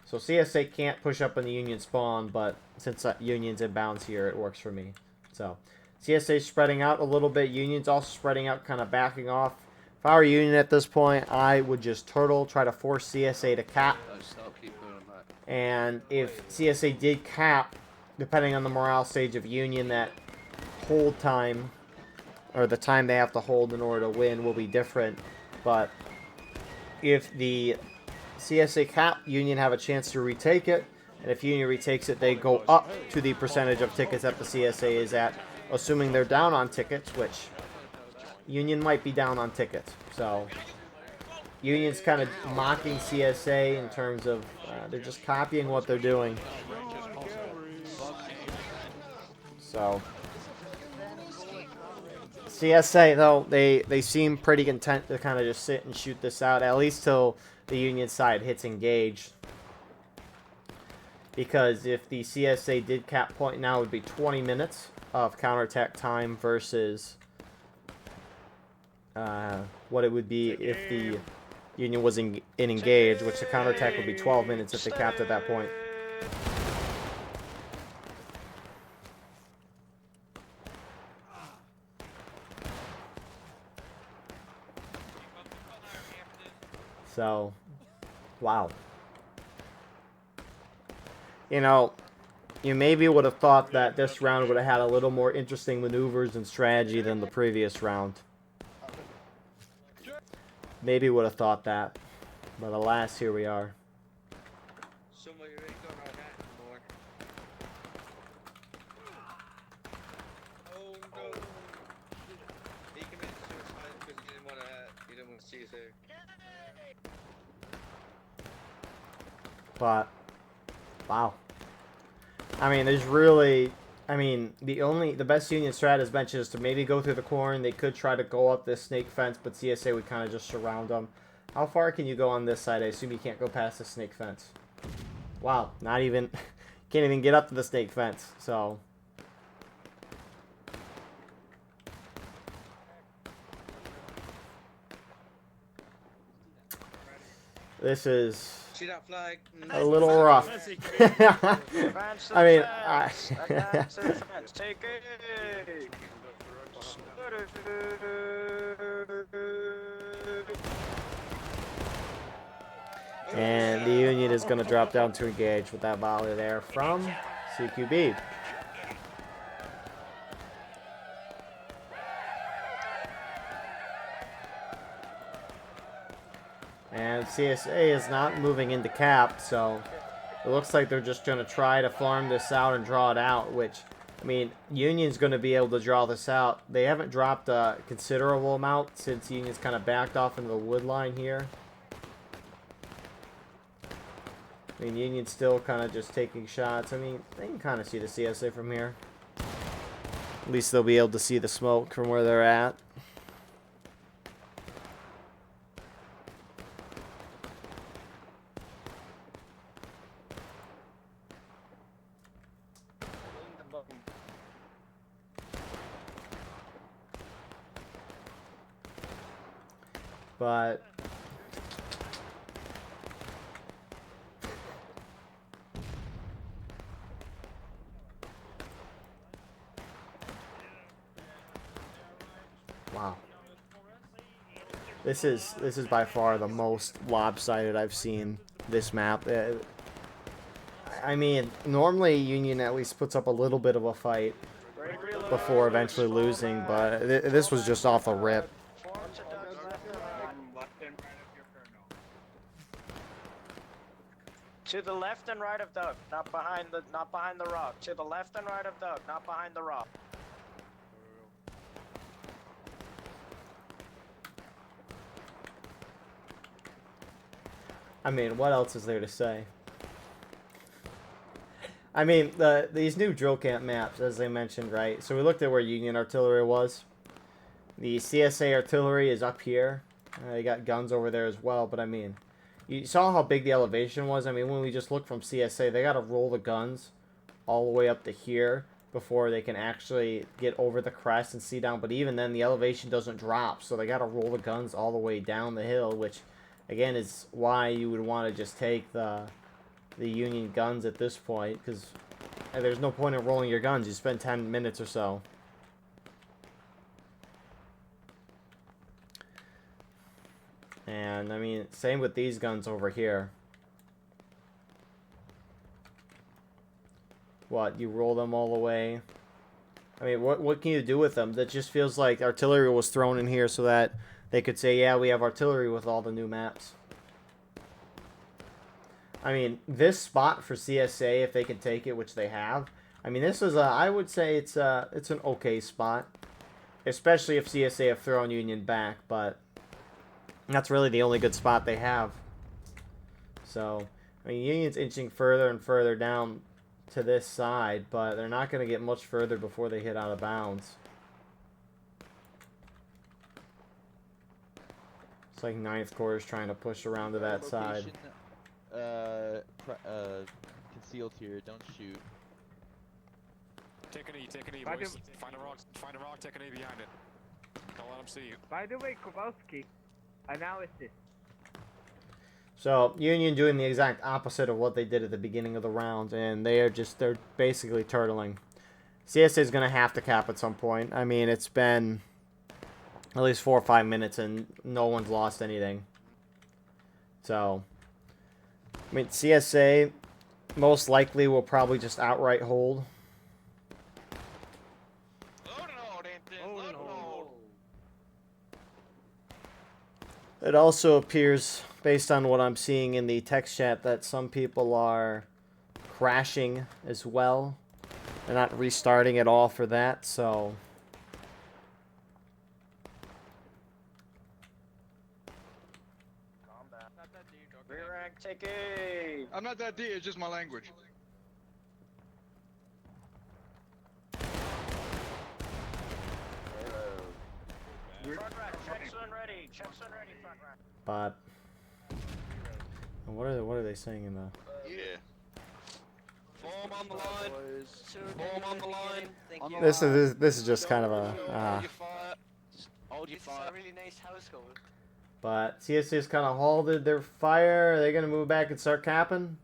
So CSA can't push up on the Union spawn, but since Union's in bounds here, it works for me. So CSA's spreading out a little bit. Union's also spreading out, kind of backing off. If I were Union at this point, I would just turtle, try to force CSA to cap. And if CSA did cap, depending on the morale stage of Union, that hold time, or the time they have to hold in order to win, will be different. But if the CSA cap, Union have a chance to retake it. And if Union retakes it, they go up to the percentage of tickets that the CSA is at, assuming they're down on tickets, which Union might be down on tickets. So Union's kind of mocking CSA in terms of they're just copying what they're doing. So CSA, though, they seem pretty content to kind of just sit and shoot this out, at least till the Union side hits engage. Because if the CSA did cap point now, it would be 20 minutes of counterattack time versus what it would be if the Union was in engage, which the counterattack would be 12 minutes if they capped at that point. So, wow. You know, you maybe would have thought that this round would have had a little more interesting maneuvers and strategy than the previous round. Maybe would have thought that. But alas, here we are. Somebody ain't got no hat anymore. Oh no. He committed suicide because he didn't want a hat. He didn't want to see his hair. But, wow. I mean, there's really... I mean, the best Union strat as mentioned is to maybe go through the corn. They could try to go up this snake fence, but CSA would kind of just surround them. How far can you go on this side? I assume you can't go past the snake fence. Wow, not even... can't even get up to the snake fence, so... This is See that flag? a little rough. I mean, Take it. and the Union is going to drop down to engage with that volley there from CQB. And CSA is not moving into cap, so it looks like they're just going to try to farm this out and draw it out, which, I mean, Union's going to be able to draw this out. They haven't dropped a considerable amount since Union's kind of backed off into the wood line here. I mean, Union's still kind of just taking shots. I mean, they can kind of see the CSA from here. At least they'll be able to see the smoke from where they're at. But wow, this is by far the most lopsided I've seen this map. I mean, normally Union at least puts up a little bit of a fight before eventually losing, but this was just off a rip. To the left and right of Doug, not behind the rock. To the left and right of Doug, not behind the rock. I mean, what else is there to say? I mean, these new drill camp maps, as they mentioned, right? So we looked at where Union artillery was. The CSA artillery is up here. They got guns over there as well, but I mean, you saw how big the elevation was. I mean, when we just look from CSA, they got to roll the guns all the way up to here. before they can actually get over the crest and see down. But even then, the elevation doesn't drop, so they got to roll the guns all the way down the hill, which, again, is why you would want to just take the Union guns at this point, because there's no point in rolling your guns. You spend 10 minutes or so. And, I mean, same with these guns over here. What, you roll them all the way? I mean, what can you do with them? That just feels like artillery was thrown in here so that they could say, yeah, we have artillery with all the new maps. I mean, this spot for CSA, if they can take it, which they have, I mean, this is I would say it's an okay spot. Especially if CSA have thrown Union back, but that's really the only good spot they have. So, I mean, Union's inching further and further down to this side, but they're not going to get much further before they hit out of bounds. It's like 9th Corps is trying to push around to that side. Concealed here, don't shoot. Take an E, boys. Find a rock, take an E behind it. Don't let them see you. By the way, Kowalski, analysis. So, Union doing the exact opposite of what they did at the beginning of the round, and they're basically turtling. CSA is going to have to cap at some point. I mean, it's been at least 4 or 5 minutes, and no one's lost anything. So, I mean, CSA most likely will probably just outright hold. It also appears, based on what I'm seeing in the text chat, that some people are crashing as well. They're not restarting at all for that, so... Rear rank, take A. I'm not that D, it's just my language. Front rack, check soon ready. Check soon ready, front rack. But... What are they saying in the... Yeah. Form on the line. Form on the line. This is just kind of a... Hold your fire. a really nice house going. But CSA's kind of halted their fire. Are they going to move back and start capping?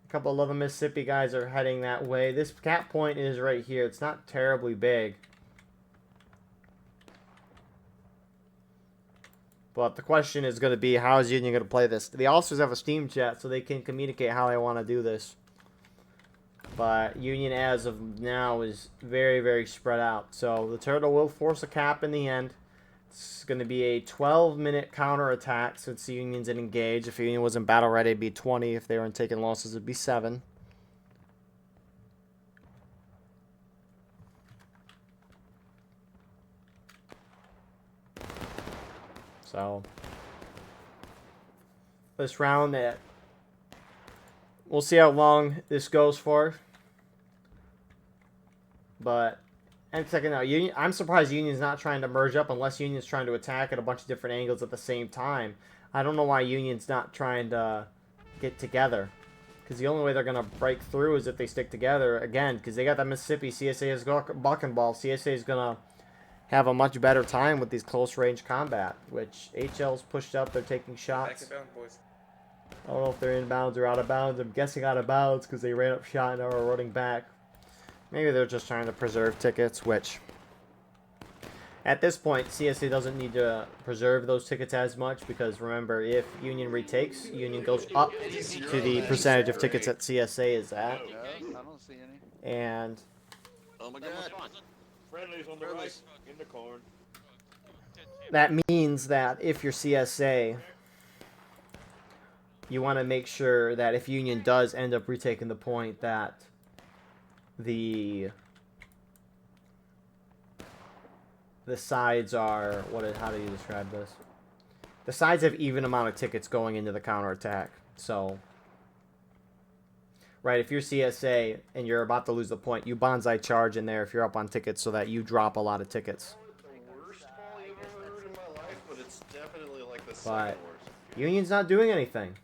A couple of other Mississippi guys are heading that way. This cap point is right here. It's not terribly big. But the question is going to be, how is Union going to play this? The officers have a Steam chat, so they can communicate how they want to do this. But Union, as of now, is very, very spread out. So the Turtle will force a cap in the end. It's going to be a 12-minute counterattack since the Union's in engage. If the Union was in battle ready, it'd be 20. If they were in taking losses, it'd be 7. So, this round, we'll see how long this goes for. But, and second now, Union, I'm surprised Union's not trying to merge up unless Union's trying to attack at a bunch of different angles at the same time. I don't know why Union's not trying to get together. Because the only way they're going to break through is if they stick together. Again, because they got that Mississippi. CSA has buck and ball. CSA is going to have a much better time with these close-range combat, which HL's pushed up. They're taking shots. Back and down, boys. I don't know if they're inbounds or out of bounds. I'm guessing out of bounds because they ran up shot and are running back. Maybe they're just trying to preserve tickets, which at this point, CSA doesn't need to preserve those tickets as much because remember, if Union retakes, Union goes up to the percentage of tickets that CSA is at. I don't see any. And Oh my god. Friendly's on the right, in the corn. that means that if you're CSA, you want to make sure that if Union does end up retaking the point, that the sides are how do you describe this? The sides have even amount of tickets going into the counterattack. So, right, if you're CSA and you're about to lose the point, you bonsai charge in there if you're up on tickets so that you drop a lot of tickets. The worst ball I've ever heard in my life, but it's definitely like the But second worst. Union's not doing anything.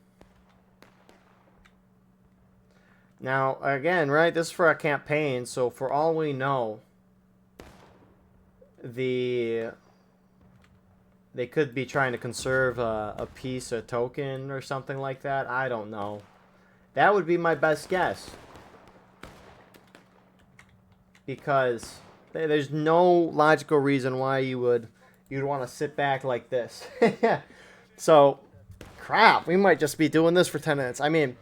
Now, again, right, this is for a campaign, so for all we know, they could be trying to conserve a piece, a token, or something like that. I don't know. That would be my best guess. Because there's no logical reason why you'd want to sit back like this. So, crap, we might just be doing this for 10 minutes. I mean,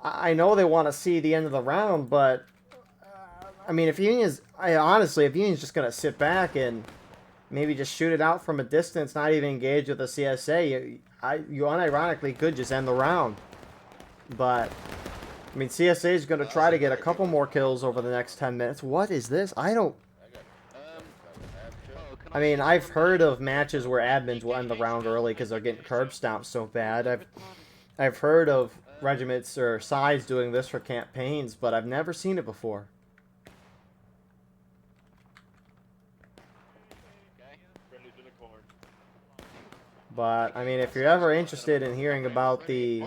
I know they want to see the end of the round, but I mean, if Union's just gonna sit back and maybe just shoot it out from a distance, not even engage with the CSA, you unironically could just end the round. But I mean, CSA is gonna try to get a couple more kills over the next 10 minutes. What is this? I mean, I've heard of matches where admins will end the round early because they're getting curb stomped so bad. I've heard of regiments or sides doing this for campaigns, but I've never seen it before. But I mean, if you're ever interested in hearing about the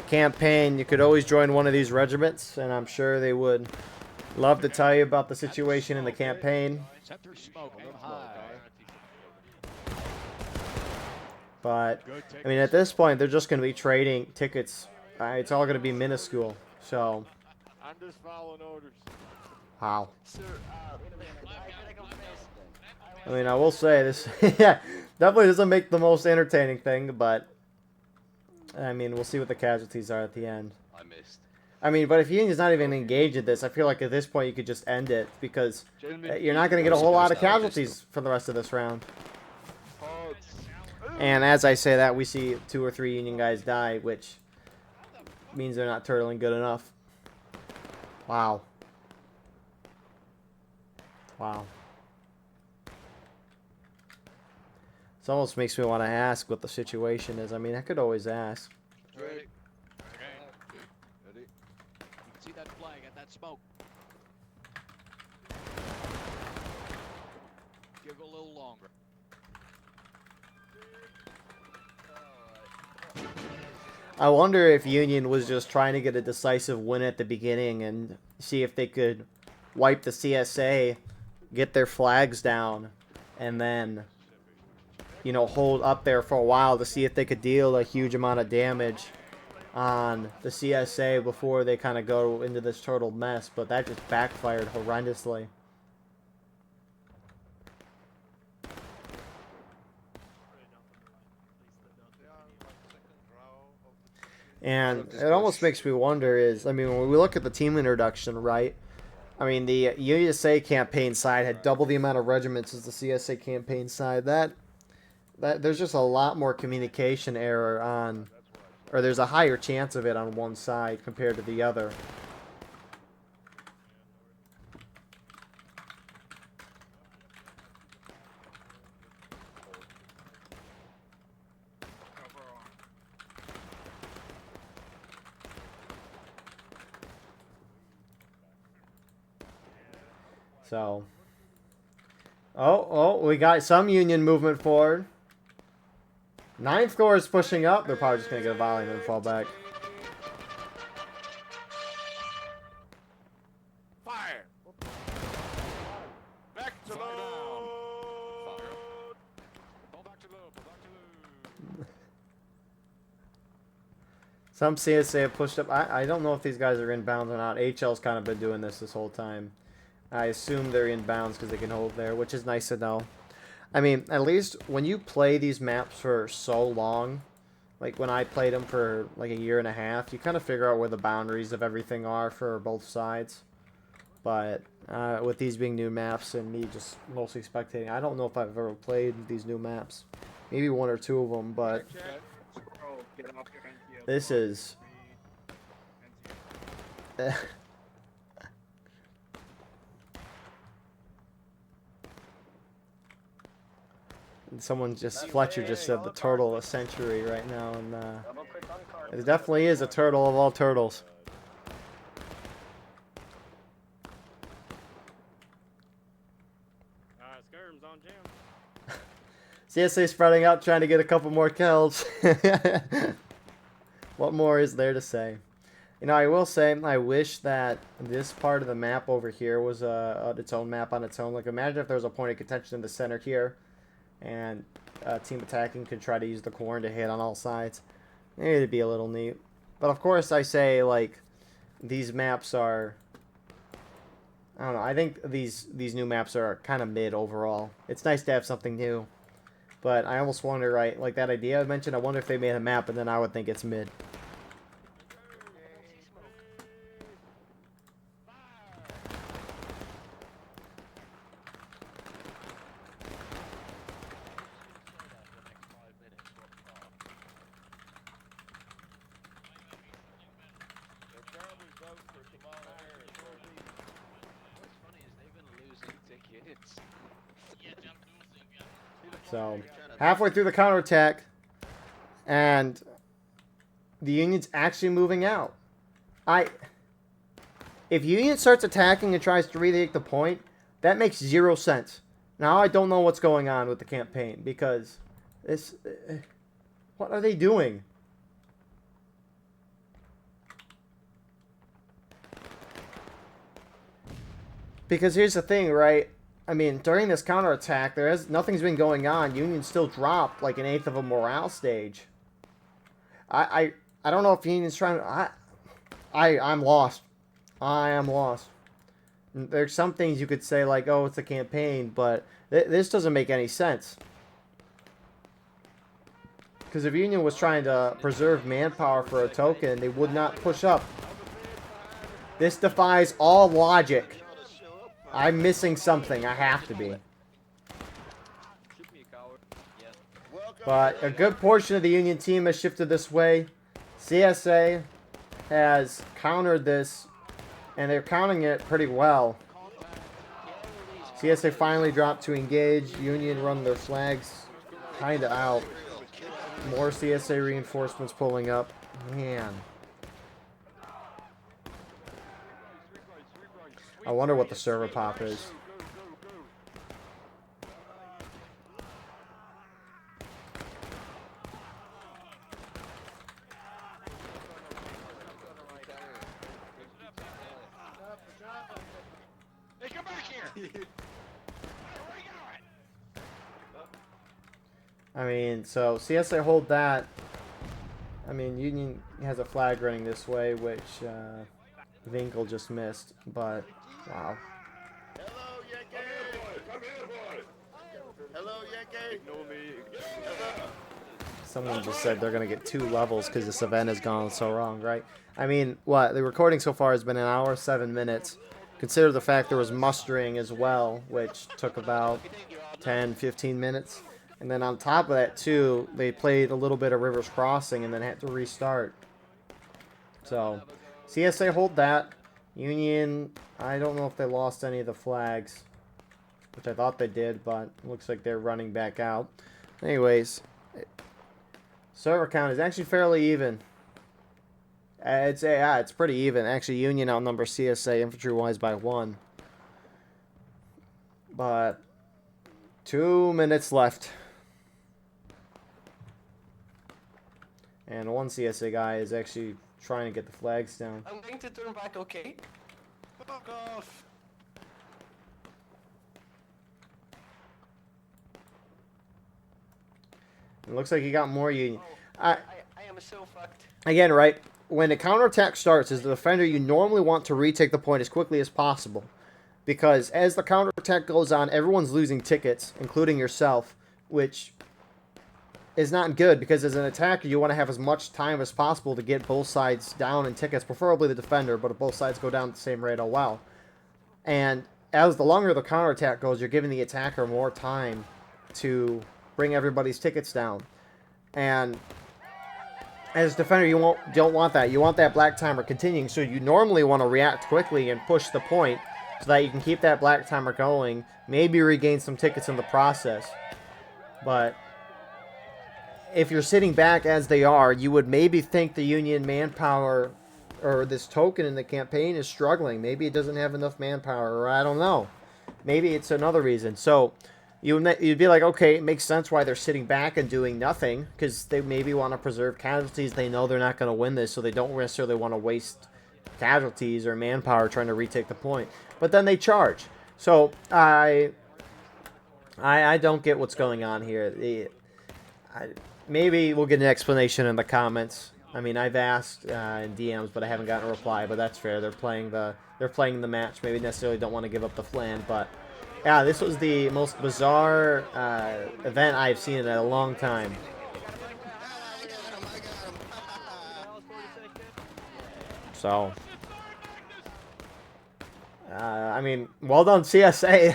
campaign, you could always join one of these regiments, and I'm sure they would love to tell you about the situation in the campaign. But I mean, at this point, they're just going to be trading tickets. It's all going to be minuscule. So, I'm just following orders. wow. I mean, I will say this, yeah, definitely doesn't make the most entertaining thing, but I mean, we'll see what the casualties are at the end. I mean, but if Union's not even engaged in this, I feel like at this point you could just end it, because you're not going to get a whole lot of casualties for the rest of this round. And as I say that, we see 2 or 3 Union guys die, which means they're not turtling good enough. Wow. Wow. This almost makes me want to ask what the situation is. I mean, I could always ask. Ready. Okay. Ready. You can see that flag at that smoke. Give it a little longer. I wonder if Union was just trying to get a decisive win at the beginning and see if they could wipe the CSA, get their flags down, and then, you know, hold up there for a while to see if they could deal a huge amount of damage on the CSA before they kind of go into this turtle mess. But that just backfired horrendously. And it almost makes me wonder is, I mean, when we look at the team introduction, right? I mean, the USA campaign side had double the amount of regiments as the CSA campaign side. That there's just a lot more communication error on, or there's a higher chance of it on one side compared to the other. So, we got some Union movement forward. 9th Corps is pushing up. They're probably just going to get a volley and then fall back. Fire! Back to load! Pull back to load, pull back to load. Some CSA have pushed up. I don't know if these guys are inbound or not. HL's kind of been doing this whole time. I assume they're inbounds because they can hold there, which is nice to know. I mean, at least when you play these maps for so long, like when I played them for like a year and a half, you kind of figure out where the boundaries of everything are for both sides. But with these being new maps and me just mostly spectating, I don't know if I've ever played these new maps. Maybe 1 or 2 of them, but this is... Someone just, Fletcher just said the turtle of the century right now, and it definitely is a turtle of all turtles. Skirm's on Jim. CSA spreading out, trying to get a couple more kills. What more is there to say? You know, I will say, I wish that this part of the map over here was its own map on its own. Like, imagine if there was a point of contention in the center here, and team attacking could try to use the corn to hit on all sides. Maybe it'd be a little neat. But of course, I say, like, these maps are... I don't know, I think these new maps are kind of mid overall. It's nice to have something new. But I almost wonder, right, like that idea I mentioned, I wonder if they made a map and then I would think it's mid. So, halfway through the counterattack, and the Union's actually moving out. If Union starts attacking and tries to retake the point, that makes 0 sense. Now, I don't know what's going on with the campaign, because this... what are they doing? Because here's the thing, right? I mean, during this counterattack, nothing's been going on. Union still dropped like 1/8 of a morale stage. I don't know if Union's trying to... I'm lost. I am lost. There's some things you could say like, oh, it's a campaign, but this doesn't make any sense. Because if Union was trying to preserve manpower for a token, they would not push up. This defies all logic. I'm missing something. I have to be. But a good portion of the Union team has shifted this way. CSA has countered this, and they're countering it pretty well. CSA finally dropped to engage. Union run their flags kind of out. More CSA reinforcements pulling up. Man. I wonder what the server pop is. Hey, come back here! I mean, so CSA hold that. I mean, Union has a flag running this way, which Winkle just missed, but wow. Hello, Yankee! Come here, boy! Hello, Yankee! Ignore me. Hello. Someone just said they're going to get 2 levels because this event has gone so wrong, right? I mean, what? The recording so far has been 1 hour, 7 minutes. Consider the fact there was mustering as well, which took about 10, 15 minutes. And then on top of that, too, they played a little bit of Rivers Crossing and then had to restart. So, CSA hold that. Union, I don't know if they lost any of the flags, which I thought they did, but it looks like they're running back out. Anyways, server count is actually fairly even. It's pretty even. Actually, Union outnumbers CSA infantry-wise by 1. But 2 minutes left. And one CSA guy is actually trying to get the flags down. I'm going to turn back, okay? Fuck off! It looks like he got more Union. I am so fucked. Again, right, when a counterattack starts, as the defender, you normally want to retake the point as quickly as possible. Because as the counterattack goes on, everyone's losing tickets, including yourself, which is not good, because as an attacker, you want to have as much time as possible to get both sides down in tickets, preferably the defender, but if both sides go down at the same rate, oh wow. And as the longer the counterattack goes, you're giving the attacker more time to bring everybody's tickets down. And as a defender, you don't want that. You want that black timer continuing, so you normally want to react quickly and push the point so that you can keep that black timer going, maybe regain some tickets in the process. But if you're sitting back as they are, you would maybe think the Union manpower or this token in the campaign is struggling. Maybe it doesn't have enough manpower, or I don't know. Maybe it's another reason. So you'd be like, okay, it makes sense why they're sitting back and doing nothing, because they maybe want to preserve casualties. They know they're not going to win this, so they don't necessarily want to waste casualties or manpower trying to retake the point. But then they charge. So I don't get what's going on here. Maybe we'll get an explanation in the comments. I mean, I've asked in DMs, but I haven't gotten a reply. But that's fair. They're playing the match. Maybe necessarily don't want to give up the flan. But yeah, this was the most bizarre event I've seen in a long time. So, I mean, well done, CSA.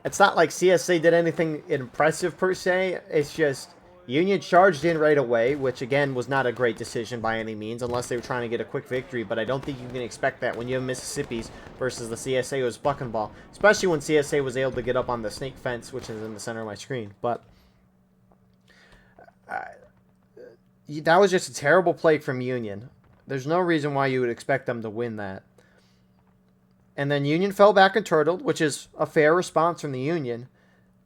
It's not like CSA did anything impressive per se. It's just Union charged in right away, which again was not a great decision by any means, unless they were trying to get a quick victory. But I don't think you can expect that when you have Mississippi's versus the CSA who's bucking ball, especially when CSA was able to get up on the snake fence, which is in the center of my screen. But that was just a terrible play from Union. There's no reason why you would expect them to win that. And then Union fell back and turtled, which is a fair response from the Union.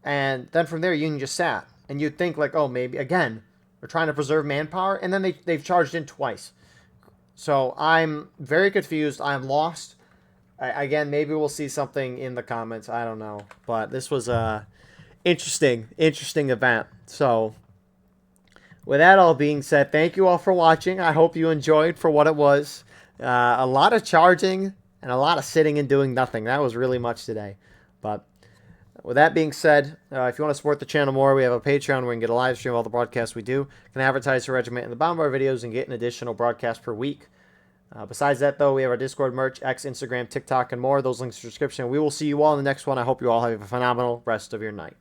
And then from there, Union just sat. And you'd think, like, oh, maybe, again, they're trying to preserve manpower. And then they've charged in twice. So I'm very confused. I'm lost. Again, maybe we'll see something in the comments. I don't know. But this was a interesting event. So with that all being said, thank you all for watching. I hope you enjoyed for what it was. A lot of charging and a lot of sitting and doing nothing. That was really much today. But with that being said, if you want to support the channel more, we have a Patreon where you can get a live stream of all the broadcasts we do. You can advertise the regiment in the bottom of our videos and get an additional broadcast per week. Besides that, though, we have our Discord merch, X, Instagram, TikTok, and more. Those links in the description. We will see you all in the next one. I hope you all have a phenomenal rest of your night.